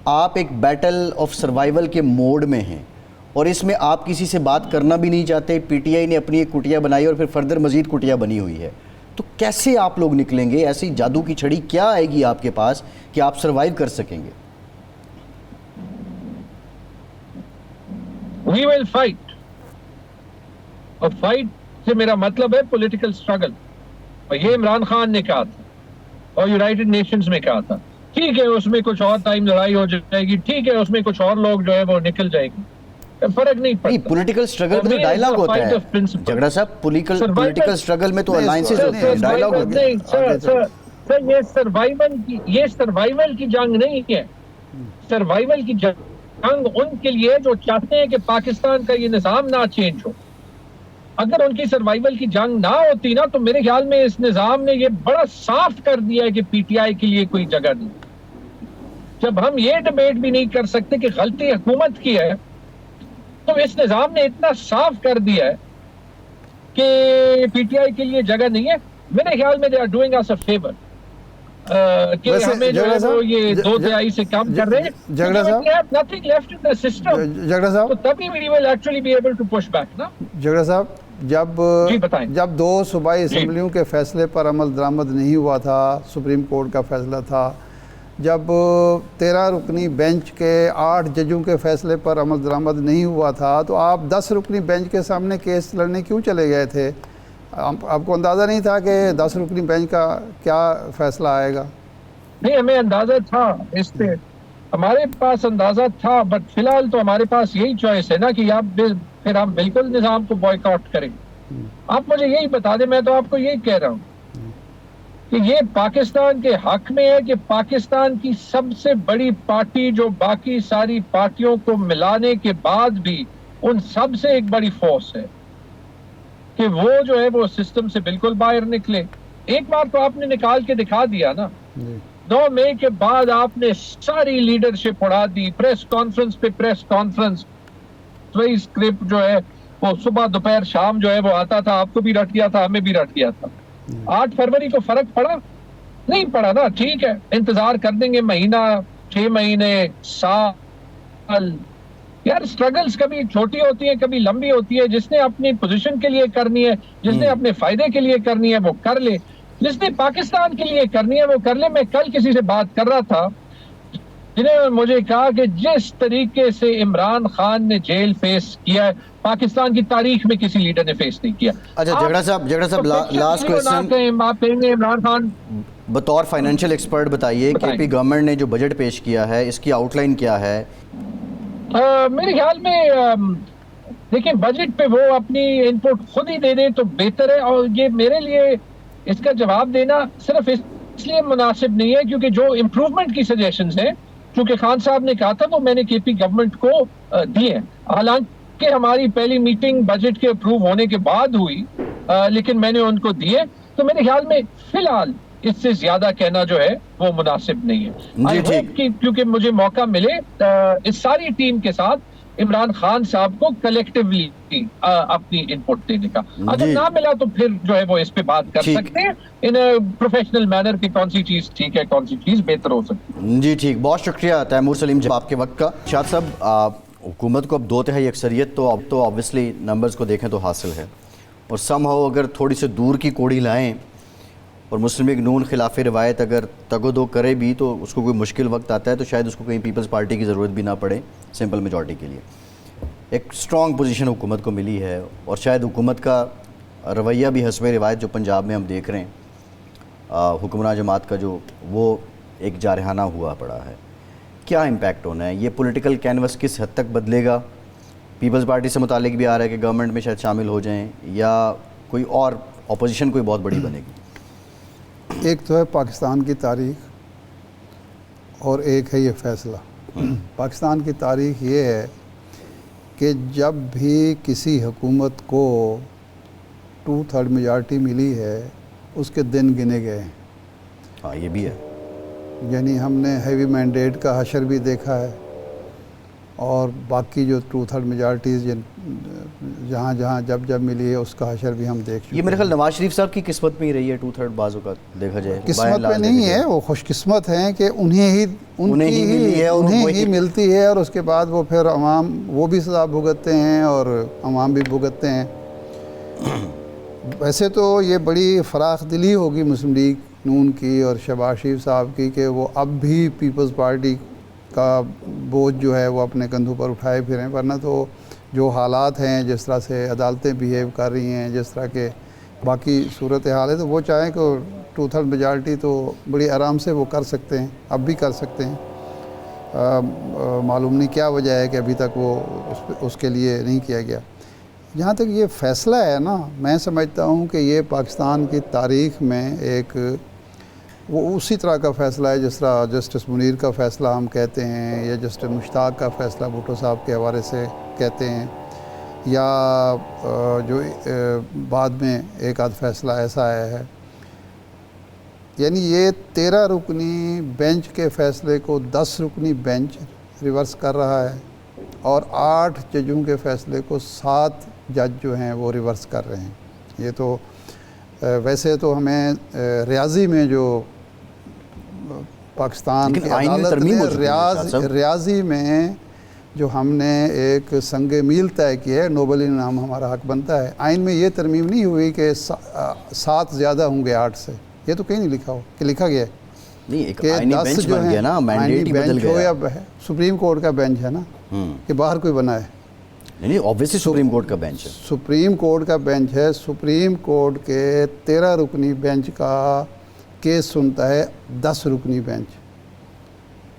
آپ ایک بیٹل آف سروائیول کے موڈ میں ہیں، اور اس میں آپ کسی سے بات کرنا بھی نہیں چاہتے، پی ٹی آئی نے اپنی ایک کٹیا بنائی اور پھر فردر مزید کٹیا بنی ہوئی ہے، تو کیسے آپ لوگ نکلیں گے؟ ایسی جادو کی چھڑی کیا آئے گی آپ کے پاس کہ آپ سروائیو کر سکیں گے؟ We will fight، اور فائٹ سے میرا مطلب ہے پولیٹیکل سٹرگل، اور یہ عمران خان نے کہا تھا اور یونائٹڈ نیشنز میں کہا تھا، ٹھیک ہے اس میں کچھ اور ٹائم لڑائی ہو جائے گی، ٹھیک ہے اس میں کچھ اور لوگ جو ہے وہ نکل جائے گی، فرق نہیں پڑتا۔ پولیٹیکل سٹرگل میں تو ڈائیلاگ ہوتا ہے جھگڑا صاحب، پولیٹیکل سٹرگل میں تو الائنسز ہوتے ہیں، ڈائیلاگ ہوتے ہیں۔ سر یہ سروائیول کی جنگ نہیں ہے. سروائیول کی جنگ ان کے لیے جو چاہتے ہیں کہ پاکستان کا یہ نظام نہ چینج ہو. اگر ان کی سروائیول کی جنگ نہ ہوتی نا تو میرے خیال میں اس نظام نے یہ بڑا صاف کر دیا ہے کہ پی ٹی آئی کے لیے کوئی جگہ نہیں. جب ہم یہ ڈیبیٹ بھی نہیں کر سکتے کہ غلطی حکومت کی ہے تو اس نظام نے اتنا صاف کر دیا ہے کہ پی ٹی آئی کے لیے جگہ نہیں ہے. میرے خیال میں they are doing us a favour کہ ہمیں جو ہے وہ یہ 2/3 سے کم کر رہے ہیں. جگڑا صاحب nothing left in the system. جگڑا صاحب تو تبھی we will actually be able to push back نا. جگڑا صاحب جب 2 صوبائی اسمبلیوں کے فیصلے پر عمل درآمد نہیں ہوا تھا، سپریم کورٹ کا فیصلہ تھا، جب 13 رکنی بینچ کے 8 ججوں کے فیصلے پر عمل درآمد نہیں ہوا تھا، تو آپ 10 رکنی بینچ کے سامنے کیس لڑنے کیوں چلے گئے تھے؟ آپ کو اندازہ نہیں تھا کہ 10 رکنی بینچ کا کیا فیصلہ آئے گا؟ نہیں، ہمیں اندازہ تھا، اس پہ ہمارے پاس اندازہ تھا، بٹ فی الحال تو ہمارے پاس یہی چوائس ہے نا کہ پھر ہم بالکل نظام کو بوائیکاٹ کریں. آپ مجھے یہی بتا دیں، میں تو آپ کو یہی کہہ رہا ہوں کہ یہ پاکستان کے حق میں ہے کہ پاکستان کی سب سے بڑی پارٹی جو باقی ساری پارٹیوں کو ملانے کے بعد بھی ان سب سے ایک بڑی فورس ہے کہ وہ جو ہے وہ سسٹم سے بالکل باہر نکلے. ایک بار تو آپ نے نکال کے دکھا دیا نا. 9 مئی کے بعد آپ نے ساری لیڈرشپ اڑا دی، پریس کانفرنس پہ پریس کانفرنس، وہی اسکرپٹ جو ہے وہ صبح دوپہر شام جو ہے وہ آتا تھا، آپ کو بھی رٹ گیا تھا، ہمیں بھی رٹ گیا تھا. 8 فروری کو فرق پڑا؟ نہیں پڑا نا. ٹھیک ہے، انتظار کر دیں گے مہینہ، 6 مہینے، سال. یار اسٹرگلز کبھی چھوٹی ہوتی ہیں، کبھی لمبی ہوتی ہے. جس نے اپنی پوزیشن کے لیے کرنی ہے، جس نے اپنے فائدے کے لیے کرنی ہے وہ کر لے، جس نے پاکستان کے لیے کرنی ہے وہ کر لے. میں کل کسی سے بات کر رہا تھا جنہوں نے مجھے کہا کہ جس طریقے سے عمران خان نے جیل فیس کیا ہے پاکستان کی تاریخ میں کسی لیڈر نے فیس نہیں کیا. اچھا جگڑا صاحب لاسٹ کوئسچن، آپ کہیں گے عمران خان بطور فائنینشیل ایکسپرٹ بتائیے کہ پی گورنمنٹ نے جو بجٹ پیش کیا ہے اس کی آؤٹ لائن کیا ہے؟ میرے خیال میں دیکھیں بجٹ پہ وہ اپنی ان پٹ خود ہی دے دیں تو بہتر ہے. اور یہ میرے لیے اس کا جواب دینا صرف اس لیے مناسب نہیں ہے کیونکہ جو امپروومنٹ کی سجیشنز ہیں چونکہ خان صاحب نے کہا تھا وہ میں نے کے پی گورنمنٹ کو دی ہے. حالانکہ ہماری پہلی میٹنگ بجٹ کے اپروو ہونے کے بعد ہوئی لیکن میں نے ان کو دیے. تو میرے خیال میں فی الحال اس سے زیادہ کہنا جو ہے وہ مناسب نہیں ہے. کیونکہ مجھے موقع ملے اس ساری ٹیم کے ساتھ عمران خان صاحب کو کلیکٹیولی اپنی ان پٹ دینے کا. اگر نہ ملا تو پھر جو ہے وہ اس پہ بات کر سکتے ہیں ان پروفیشنل مینر کہ کون سی چیز ٹھیک ہے، کون سی چیز بہتر ہو سکتی ہے. جی ٹھیک، بہت شکریہ تیمور سلیم جی آپ کے وقت کا. شاد صاحب، حکومت کو اب 2/3 اکثریت تو اب تو آبویسلی نمبرز کو دیکھیں تو حاصل ہے، اور سم ہو اگر تھوڑی سی دور کی کوڑی لائیں اور مسلم لیگ نون خلاف روایت اگر تگ و دو کرے بھی تو اس کو کوئی مشکل وقت آتا ہے تو شاید اس کو کہیں پیپلز پارٹی کی ضرورت بھی نہ پڑے سمپل میجورٹی کے لیے. ایک سٹرانگ پوزیشن حکومت کو ملی ہے اور شاید حکومت کا رویہ بھی حسب روایت جو پنجاب میں ہم دیکھ رہے ہیں حکمراں جماعت کا جو وہ ایک جارحانہ ہوا پڑا ہے. کیا امپیکٹ ہونا ہے؟ یہ پولیٹیکل کینوس کس حد تک بدلے گا؟ پیپلز پارٹی سے متعلق بھی آ رہا ہے کہ گورنمنٹ میں شاید شامل ہو جائیں یا کوئی اور اپوزیشن کوئی بہت بڑی بنے گی. ایک تو ہے پاکستان کی تاریخ اور ایک ہے یہ فیصلہ. پاکستان کی تاریخ یہ ہے کہ جب بھی کسی حکومت کو 2/3 میجارٹی ملی ہے اس کے دن گنے گئے ہیں. ہاں یہ بھی ہے، یعنی ہم نے ہیوی مینڈیٹ کا حشر بھی دیکھا ہے اور باقی جو 2/3 میجارٹیز جہاں جہاں جب ملی ہے اس کا حشر بھی ہم دیکھ چکے. یہ میرے خیال نواز شریف صاحب کی قسمت میں ہی رہی ہے 2/3 بازو کا دیکھا جائے. قسمت میں نہیں ہے، وہ خوش قسمت ہیں کہ انہیں ہی ملتی ہے اور اس کے بعد وہ پھر عوام وہ بھی سزا بھگتتے ہیں اور عوام بھی بھگتتے ہیں. ویسے تو یہ بڑی فراخ دلی ہوگی مسلم لیگ نون کی اور شہباز شریف صاحب کی کہ وہ اب بھی پیپلز پارٹی کا بوجھ جو ہے وہ اپنے کندھوں پر اٹھائے پھریں، ورنہ تو جو حالات ہیں، جس طرح سے عدالتیں بیہیو کر رہی ہیں، جس طرح کے باقی صورتحال ہے، تو وہ چاہیں کہ 2/3 میجارٹی تو بڑی آرام سے وہ کر سکتے ہیں، اب بھی کر سکتے ہیں. معلوم نہیں کیا وجہ ہے کہ ابھی تک وہ اس کے لیے نہیں کیا گیا. جہاں تک یہ فیصلہ ہے نا، میں سمجھتا ہوں کہ یہ پاکستان کی تاریخ میں ایک وہ اسی طرح کا فیصلہ ہے جس طرح جسٹس منیر کا فیصلہ ہم کہتے ہیں، یا جسٹس مشتاق کا فیصلہ بھٹو صاحب کے حوالے سے کہتے ہیں، یا جو بعد میں ایک آدھ فیصلہ ایسا آیا ہے. یعنی یہ 13 رکنی بینچ کے فیصلے کو 10 رکنی بینچ ریورس کر رہا ہے، اور 8 ججوں کے فیصلے کو 7 جج جو ہیں وہ ریورس کر رہے ہیں. یہ تو ویسے تو ہمیں ریاضی میں جو پاکستان کی عدالت نے ریاضی میں جو ہم نے ایک سنگ میل طے کیا ہے، نوبل انعام ہمارا حق بنتا ہے. آئین میں یہ ترمیم نہیں ہوئی کہ 7 زیادہ ہوں گے 8 سے، یہ تو کہیں نہیں لکھا ہو کہ لکھا گیا ہے کہ 10 جو ہیں آئینی بینچ ہو یا سپریم کورٹ کا بینچ ہے نا کہ باہر کوئی بنا ہے. نہیں اوبویسلی سپریم کورٹ کا بینچ ہے، سپریم کورٹ کا بینچ ہے. سپریم کورٹ کے 13 رکنی بینچ کا کیس سنتا ہے 10 رکنی بینچ،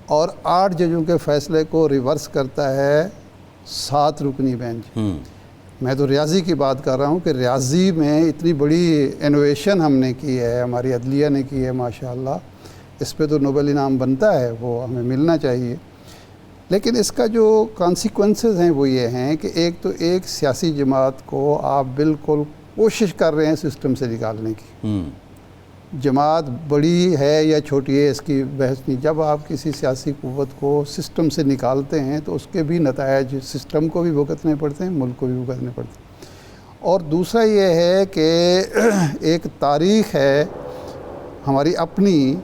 اور 8 ججوں کے فیصلے کو ریورس کرتا ہے 7 رکنی بینچ. میں تو ریاضی کی بات کر رہا ہوں کہ ریاضی میں اتنی بڑی انوویشن ہم نے کی ہے، ہماری عدلیہ نے کی ہے ماشاءاللہ. اس پہ تو نوبل انعام بنتا ہے، وہ ہمیں ملنا چاہیے. لیکن اس کا جو کانسیکوینسز ہیں وہ یہ ہیں کہ ایک تو ایک سیاسی جماعت کو آپ بالکل کوشش کر رہے ہیں سسٹم سے نکالنے کی. جماعت بڑی ہے یا چھوٹی ہے اس کی بحث نہیں. جب آپ کسی سیاسی قوت کو سسٹم سے نکالتے ہیں تو اس کے بھی نتائج سسٹم کو بھی بھگتنے پڑتے ہیں، ملک کو بھی بھگتنے پڑتے ہیں. اور دوسرا یہ ہے کہ ایک تاریخ ہے ہماری اپنی،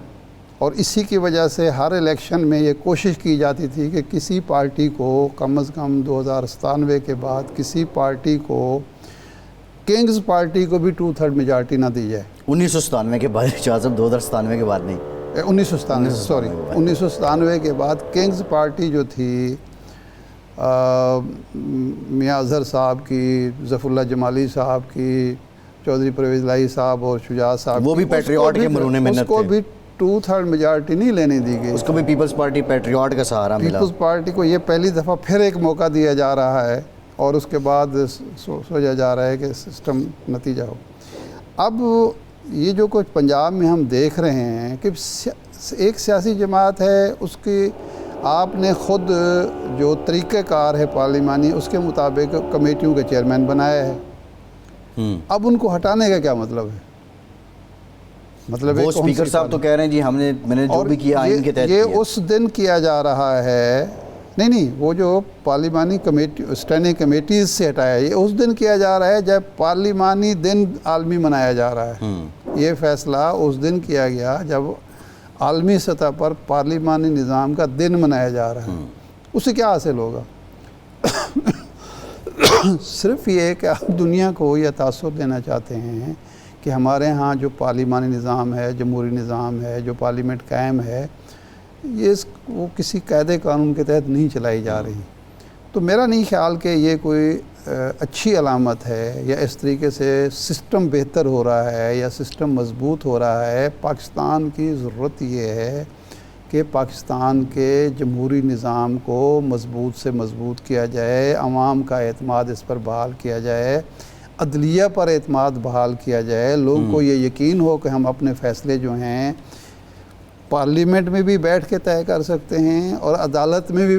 اور اسی کی وجہ سے ہر الیکشن میں یہ کوشش کی جاتی تھی کہ کسی پارٹی کو کم از کم 2097 کے بعد کسی پارٹی کو، کنگز پارٹی کو بھی 2/3 میجارٹی نہ دی جائے. 1997 کے بعد شاہ صاحب 2097 کے بعد نہیں، 1997 کے بعد کنگز پارٹی جو تھی میاں اظہر صاحب کی، ظفر اللہ جمالی صاحب کی، چودھری پرویز الہی صاحب اور شجاعت صاحب، وہ بھی پیٹریوٹ کے مرہون منت تھے، اس کو بھی 2/3 میجارٹی نہیں لینے دی گئی. اس کو بھی پیپلز پارٹی پیٹریوٹ کا سہارا ملا. پیپلز پارٹی کو یہ پہلی دفعہ پھر ایک موقع دیا جا رہا ہے، اور اس کے بعد سوچا جا رہا ہے کہ سسٹم نتیجہ ہو. اب یہ جو کچھ پنجاب میں ہم دیکھ رہے ہیں کہ ایک سیاسی جماعت ہے، اس کی آپ نے خود جو طریقہ کار ہے پارلیمانی اس کے مطابق کمیٹیوں کے چیئرمین بنایا ہے. اب ان کو ہٹانے کا کیا مطلب ہے؟ مطلب وہ اسپیکر صاحب تو کہہ رہے ہیں جی میں نے جو بھی کیا آئین کے تحت یہ اس دن کیا جا رہا ہے. نہیں وہ جو پارلیمانی کمیٹی اسٹینڈنگ کمیٹیز سے ہٹایا ہے، یہ اس دن کیا جا رہا ہے جب پارلیمانی دن عالمی منایا جا رہا ہے. یہ فیصلہ اس دن کیا گیا جب عالمی سطح پر پارلیمانی نظام کا دن منایا جا رہا ہے. اسے کیا حاصل ہوگا؟ صرف یہ کہ آپ دنیا کو یہ تاثر دینا چاہتے ہیں کہ ہمارے ہاں جو پارلیمانی نظام ہے، جمہوری نظام ہے، جو پارلیمنٹ قائم ہے، وہ کسی قاعدے قانون کے تحت نہیں چلائی جا رہی. تو میرا نہیں خیال کہ یہ کوئی اچھی علامت ہے، یا اس طریقے سے سسٹم بہتر ہو رہا ہے یا سسٹم مضبوط ہو رہا ہے. پاکستان کی ضرورت یہ ہے کہ پاکستان کے جمہوری نظام کو مضبوط سے مضبوط کیا جائے، عوام کا اعتماد اس پر بحال کیا جائے، عدلیہ پر اعتماد بحال کیا جائے. لوگوں کو یہ یقین ہو کہ ہم اپنے فیصلے جو ہیں پارلیمنٹ میں بھی بیٹھ کے طے کر سکتے ہیں، اور عدالت میں بھی،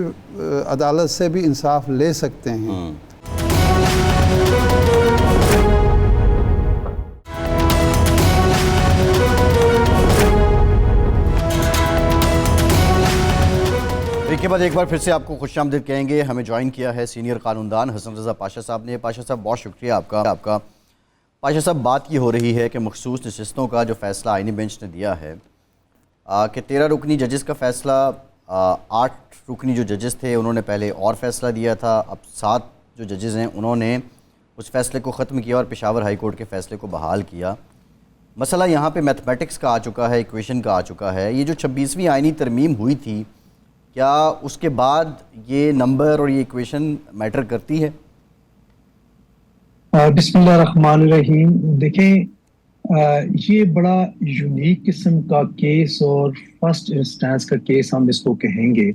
عدالت سے بھی انصاف لے سکتے ہیں. بریک کے بعد ایک بار پھر سے آپ کو خوش آمدید کہیں گے. ہمیں جوائن کیا ہے سینئر قانوندان حسن رضا پاشا صاحب نے. پاشا صاحب بہت شکریہ آپ کا. پاشا صاحب بات یہ ہو رہی ہے کہ مخصوص نشستوں کا جو فیصلہ آئینی بینچ نے دیا ہے کہ 13 رکنی ججز کا فیصلہ، 8 رکنی جو ججز تھے انہوں نے پہلے اور فیصلہ دیا تھا، اب 7 جو ججز ہیں انہوں نے اس فیصلے کو ختم کیا اور پشاور ہائی کورٹ کے فیصلے کو بحال کیا. مسئلہ یہاں پہ میتھمیٹکس کا آ چکا ہے، ایکویشن کا آ چکا ہے. یہ جو 26ویں آئینی ترمیم ہوئی تھی، کیا اس کے بعد یہ نمبر اور یہ ایکویشن میٹر کرتی ہے؟ بسم اللہ الرحمن الرحیم. دیکھیں یہ بڑا یونیک قسم کا کیس اور فرسٹ انسٹانس کا کیس ہم اس کو کہیں گے،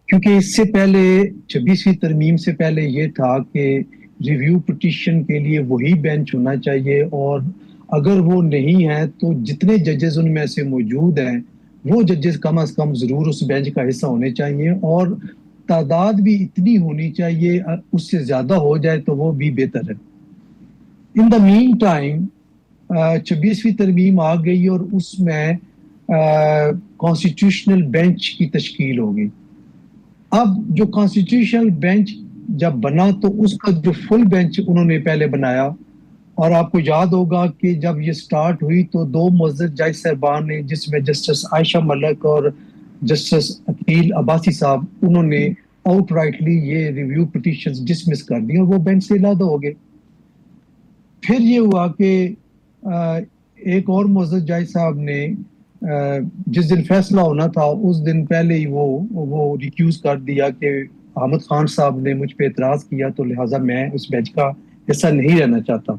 کیونکہ اس سے پہلے 26ویں ترمیم سے پہلے یہ تھا کہ ریویو پٹیشن کے لیے وہی بینچ ہونا چاہیے، اور اگر وہ نہیں ہے تو جتنے ججز ان میں سے موجود ہیں وہ ججز کم از کم ضرور اس بینچ کا حصہ ہونے چاہیے، اور تعداد بھی اتنی ہونی چاہیے، اس سے زیادہ ہو جائے تو وہ بھی بہتر ہے۔ ان دا مین ٹائم 26ویں ترمیم آ گئی اور اس میں کانسٹیٹیوشنل بینچ کی تشکیل ہو گئی۔ اب جو کانسٹیٹیوشنل بینچ جب بنا تو اس کا جو فل بینچ انہوں نے پہلے بنایا، اور آپ کو یاد ہوگا کہ جب یہ سٹارٹ ہوئی تو 2 معزز جج صاحبان نے، جس میں جسٹس عائشہ ملک اور جسٹس عقیل عباسی صاحب، انہوں نے آؤٹ رائٹلی یہ ریویو پٹیشنز ڈسمس کر دی اور وہ بینچ سے علیحدہ ہو گئے۔ پھر یہ ہوا کہ ایک اور معزز جج صاحب نے جس دن فیصلہ ہونا تھا اس دن پہلے ہی وہ ریکیوز کر دیا کہ احمد خان صاحب نے مجھ پہ اعتراض کیا تو لہٰذا میں اس بینچ کا حصہ نہیں رہنا چاہتا۔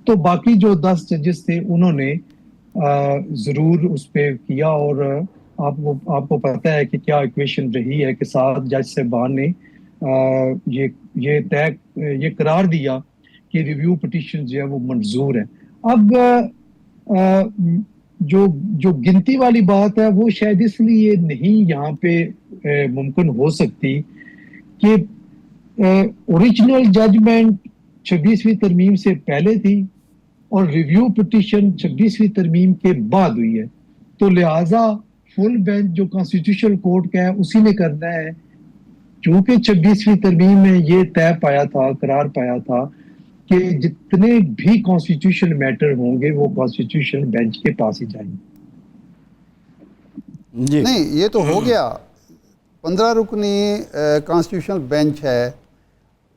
تو باقی جو 10 ججز تھے انہوں نے ضرور اس پہ کیا، اور آپ کو پتہ ہے کہ کیا ایکویشن رہی ہے کہ 7 جج صاحبان نے یہ قرار دیا کہ ریویو پٹیشن جو ہے وہ منظور ہے۔ اب جو گنتی والی بات ہے وہ شاید اس لیے نہیں یہاں پہ ممکن ہو سکتی کہ اوریجنل ججمنٹ 26ویں ترمیم سے پہلے تھی اور ریویو پٹیشن 26ویں ترمیم کے بعد ہوئی ہے، تو لہٰذا فل بینچ جو کانسٹیٹیوشنل کورٹ کا ہے اسی نے کرنا ہے، چونکہ 26ویں ترمیم میں یہ طے پایا تھا، قرار پایا تھا کہ جتنے بھی کانسٹیٹیوشنل میٹر ہوں گے وہ کانسٹیٹیوشنل بینچ کے پاس ہی جائیں گے۔ جی نہیں، یہ تو ہو گیا 15 رکنی کانسٹیٹیوشنل بینچ ہے۔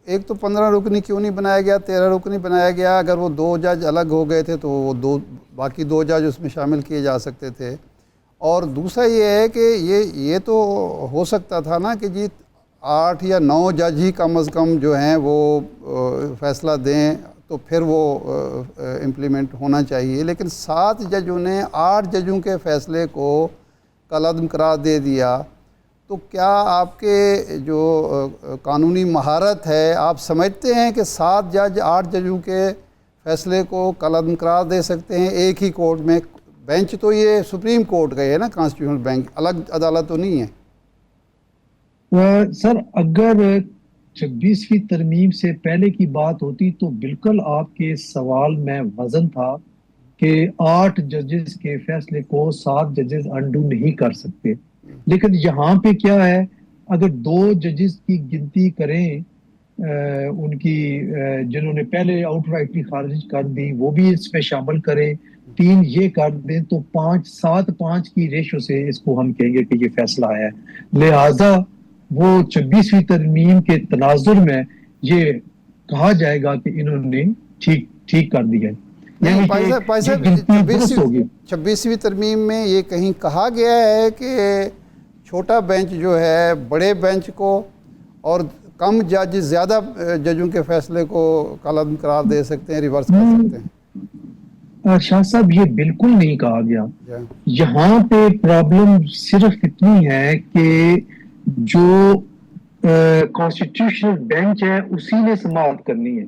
ایک تو 15 رکنی کیوں نہیں بنایا گیا، 13 رکنی بنایا گیا؟ اگر وہ 2 جج الگ ہو گئے تھے تو وہ باقی 2 جج اس میں شامل کیے جا سکتے تھے۔ اور دوسرا یہ ہے کہ یہ تو ہو سکتا تھا نا کہ جی 8 یا 9 جج ہی کم از کم جو ہیں وہ فیصلہ دیں تو پھر وہ امپلیمنٹ ہونا چاہیے، لیکن 7 ججوں نے 8 ججوں کے فیصلے کو کالعدم قرار دے دیا۔ تو کیا آپ کے جو قانونی مہارت ہے، آپ سمجھتے ہیں کہ 7 جج 8 ججوں کے فیصلے کو کالعدم قرار دے سکتے ہیں ایک ہی کورٹ میں؟ بینچ تو یہ سپریم کورٹ کا ہے نا، کانسٹیٹیوشنل بینچ الگ عدالت تو نہیں ہے۔ سر اگر 26ویں ترمیم سے پہلے کی بات ہوتی تو بالکل آپ کے سوال میں وزن تھا کہ 8 ججز کے فیصلے کو 7 ججز انڈو نہیں کر سکتے، لیکن یہاں پہ کیا ہے، اگر 2 ججز کی گنتی کریں ان کی جنہوں نے پہلے آؤٹ رائٹلی خارج کر دی وہ بھی اس میں شامل کریں، 3 یہ کر دیں تو 7-5 کی ریشو سے اس کو ہم کہیں گے کہ یہ فیصلہ آیا ہے۔ لہٰذا وہ 26ویں ترمیم کے تناظر میں یہ کہا جائے گا کہ انہوں نے ٹھیک کر دیا ہے۔ 26ویں ترمیم میں یہ کہیں کہا گیا ہے کہ چھوٹا بینچ جو ہے بڑے بینچ کو اور کم جج زیادہ ججوں کے فیصلے کو کالعدم قرار دے سکتے ہیں، ریورس کر سکتے ہیں؟ شاہ صاحب یہ بالکل نہیں کہا گیا۔ یہاں پہ پرابلم صرف اتنی ہے کہ جو کانسٹیٹیوشنل بینچ ہے اسی نے سماعت کرنی ہے۔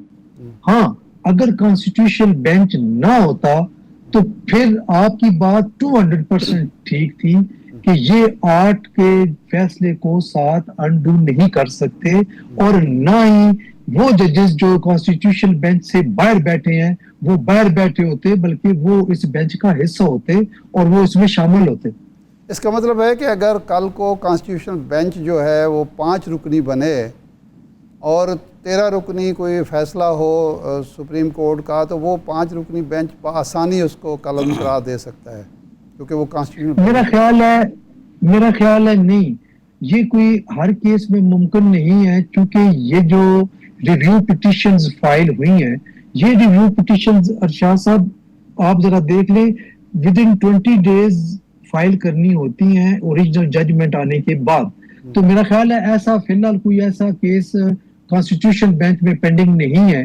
ہاں اگر کانسٹیٹیوشنل بینچ نہ ہوتا تو پھر آپ کی بات 200% ٹھیک تھی کہ یہ 8 کے فیصلے کو 7 انڈو نہیں کر سکتے، اور نہ ہی وہ ججز جو کانسٹیٹیوشنل بینچ سے باہر بیٹھے ہیں وہ باہر بیٹھے ہوتے، بلکہ وہ اس بینچ کا حصہ ہوتے اور وہ اس میں شامل ہوتے۔ اس کا مطلب ہے کہ اگر کل کو کانسٹیٹیوشنل بینچ جو ہے وہ 5 رکنی بنے اور 13 رکنی کوئی فیصلہ ہو سپریم کورٹ کا، تو وہ 5 رکنی بینچ بآسانی اس کو کالعدم قرار دے سکتا ہے، کیونکہ وہ کانسٹیٹیوشنل میرا خیال ہے نہیں، یہ کوئی ہر کیس میں ممکن نہیں ہے، کیونکہ یہ جو ریویو پٹیشنز فائل ہوئی ہیں، یہ ریویو پٹیشنز ارشاد صاحب آپ ذرا دیکھ لیں within 20 days فائل کرنی ہوتی ہیں اوریجنل ججمنٹ آنے کے بعد۔ تو میرا خیال ہے ایسا فی الحال کوئی ایسا کیس کانسٹیٹیوشن بینچ میں پینڈنگ نہیں ہے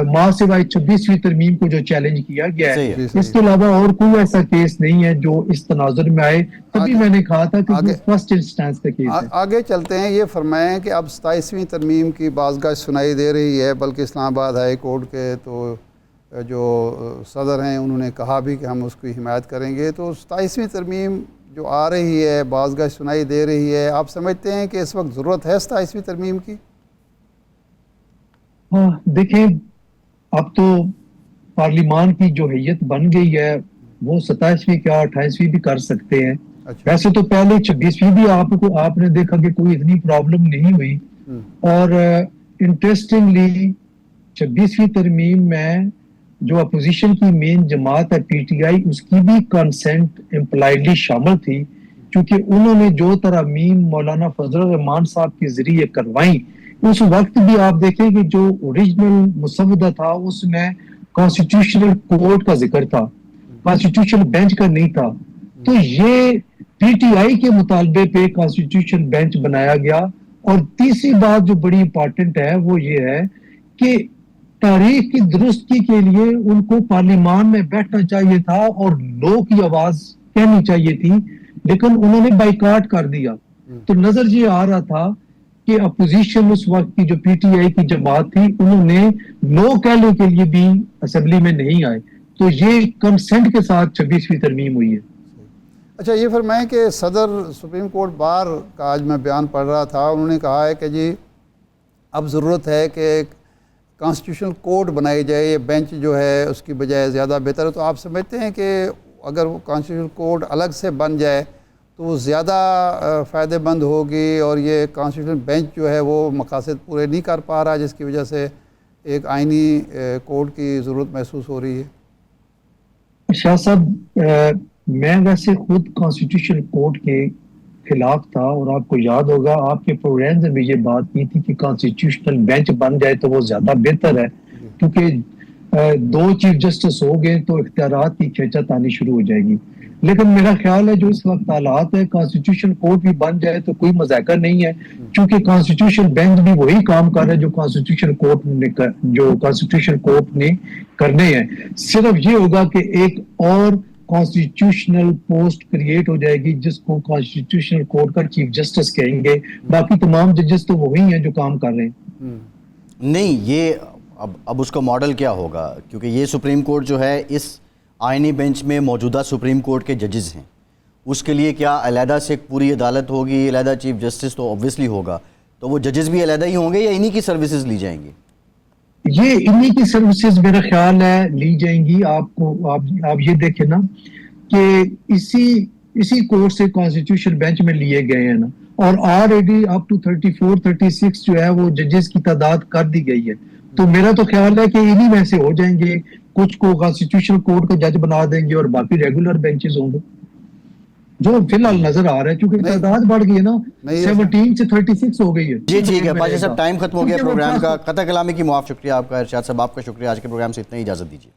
ماں سوائے 26ویں ترمیم کو جو چیلنج کیا گیا ہے۔ اس کے علاوہ اور کوئی ایسا کیس نہیں ہے جو اس تناظر میں آئے، تبھی میں نے کہا تھا کہ فرسٹ انسٹانس کا کیس ہے۔ آگے چلتے ہیں، یہ فرمائیں کہ اب 27ویں ترمیم کی بازگشت سنائی دے رہی ہے، بلکہ اسلام آباد ہائی کورٹ کے تو جو صدر ہیں انہوں نے کہا بھی کہ ہم اس کی حمایت کریں گے. تو 27ویں ترمیم جو آ رہی ہے بعض گاہ سنائی دے رہی ہے, آپ سمجھتے ہیں کہ اس وقت ضرورت ہے 27ویں ترمیم کی؟ ہاں دیکھیں, اب تو پارلیمان کی جو حیت بن گئی ہے وہ 27ویں کیا 28ویں بھی کر سکتے ہیں. اچھا. ویسے تو پہلے 26ویں بھی آپ نے دیکھا کہ کوئی اتنی پرابلم نہیں ہوئی. اور انٹرسٹنگلی 26ویں ترمیم میں جو اپوزیشن کی مین جماعت ہے پی ٹی آئی, اس کی بھی کنسنٹ امپلائڈلی شامل تھی, کیونکہ انہوں نے جو ترامیم مولانا فضل الرحمان صاحب کے ذریعے کروائیں اس وقت بھی آپ دیکھیں کہ جو اوریجنل مسودہ تھا اس میں کانسٹیٹیوشنل کورٹ کا ذکر تھا, کانسٹیٹیوشنل بینچ کا نہیں تھا. تو یہ پی ٹی آئی کے مطالبے پہ کانسٹیٹیوشن بینچ بنایا گیا. اور تیسری بات جو بڑی امپورٹنٹ ہے وہ یہ ہے کہ تاریخ کی درستگی کے لیے ان کو پارلیمان میں بیٹھنا چاہیے تھا اور لو کی آواز کہنی چاہیے تھی, لیکن انہوں نے بائیکاٹ کر دیا. تو نظر یہ آ رہا تھا کہ اپوزیشن اس وقت کی جو پی ٹی آئی کی جماعت تھی انہوں نے لو کہنے کے لیے بھی اسمبلی میں نہیں آئے. تو یہ کنسنٹ کے ساتھ 26ویں ترمیم ہوئی ہے. اچھا, یہ فرمائیں کہ صدر سپریم کورٹ بار کا آج میں بیان پڑھ رہا تھا, انہوں نے کہا ہے کہ جی اب ضرورت ہے کہ ایک کانسٹیٹیوشنل کورٹ بنائی جائے, یہ بینچ جو ہے اس کی بجائے زیادہ بہتر ہے. تو آپ سمجھتے ہیں کہ اگر وہ کانسٹیٹیوشنل کورٹ الگ سے بن جائے تو وہ زیادہ فائدہ مند ہوگی, اور یہ کانسٹیٹیوشنل بینچ جو ہے وہ مقاصد پورے نہیں کر پا رہا, جس کی وجہ سے ایک آئینی کورٹ کی ضرورت محسوس ہو رہی ہے؟ شاہ صاحب, میں ویسے خود کانسٹیٹیوشن کورٹ کے خلاف تھا, اور آپ کو یاد ہوگا آپ کے پروگرام میں بھی یہ بات کی تھی کہ کانسٹیٹیوشنل بینچ بن جائے تو وہ زیادہ بہتر ہے, کیونکہ 2 چیف جسٹس ہو گئے تو اختیارات کی کھینچا تانی شروع ہو جائے گی. لیکن میرا خیال ہے جو اس وقت حالات ہے کانسٹیٹیوشن کورٹ بھی بن جائے تو کوئی مذائقہ نہیں ہے, چونکہ کانسٹیٹیوشن بینچ بھی وہی کام کر رہا ہے جو کانسٹیٹیوشن کورٹ نے کرنے ہیں. صرف یہ ہوگا کہ ایک اور کانسٹیٹیوشنل پوسٹ کریٹ ہو جائے گی جس کو کانسٹیٹیوشنل کورٹ کا چیف جسٹس کہیں گے, باقی تمام ججز تو وہی ہیں جو کام کر رہے ہیں. نہیں, یہ اب اس کا ماڈل کیا ہوگا, کیونکہ یہ سپریم کورٹ جو ہے اس آئینی بینچ میں موجودہ سپریم کورٹ کے ججز ہیں, اس کے لیے کیا علیحدہ سے ایک پوری عدالت ہوگی, علیحدہ چیف جسٹس تو اوبویسلی ہوگا, تو وہ ججز بھی علیحدہ ہی ہوں گے یا انہی کی سروسز لی جائیں گی؟ یہ انہی کی سروسز میرا خیال ہے لی جائیں گی. آپ یہ دیکھیں نا کہ اسی کورٹ سے کانسٹیٹیوشن بینچ میں لیے گئے ہیں نا, اور آلریڈی اپ ٹو 34-36 جو ہے وہ ججز کی تعداد کر دی گئی ہے. تو میرا تو خیال ہے کہ انہی میں سے ہو جائیں گے, کچھ کو کانسٹیٹیوشن کورٹ کا جج بنا دیں گے اور باقی ریگولر بینچز ہوں گے, جو فی الحال نظر آ رہا ہے, کیونکہ تعداد بڑھ گئی ہے نا, 17 سے 36 ہو گئی ہے. جی ٹھیک ہے پاشا صاحب, ٹائم ختم ہو گیا پروگرام کا. قطع کلامی کی معاف شکریہ آپ کا. ارشاد صاحب آپ کا شکریہ. آج کے پروگرام سے اتنا ہی, اجازت دیجیے.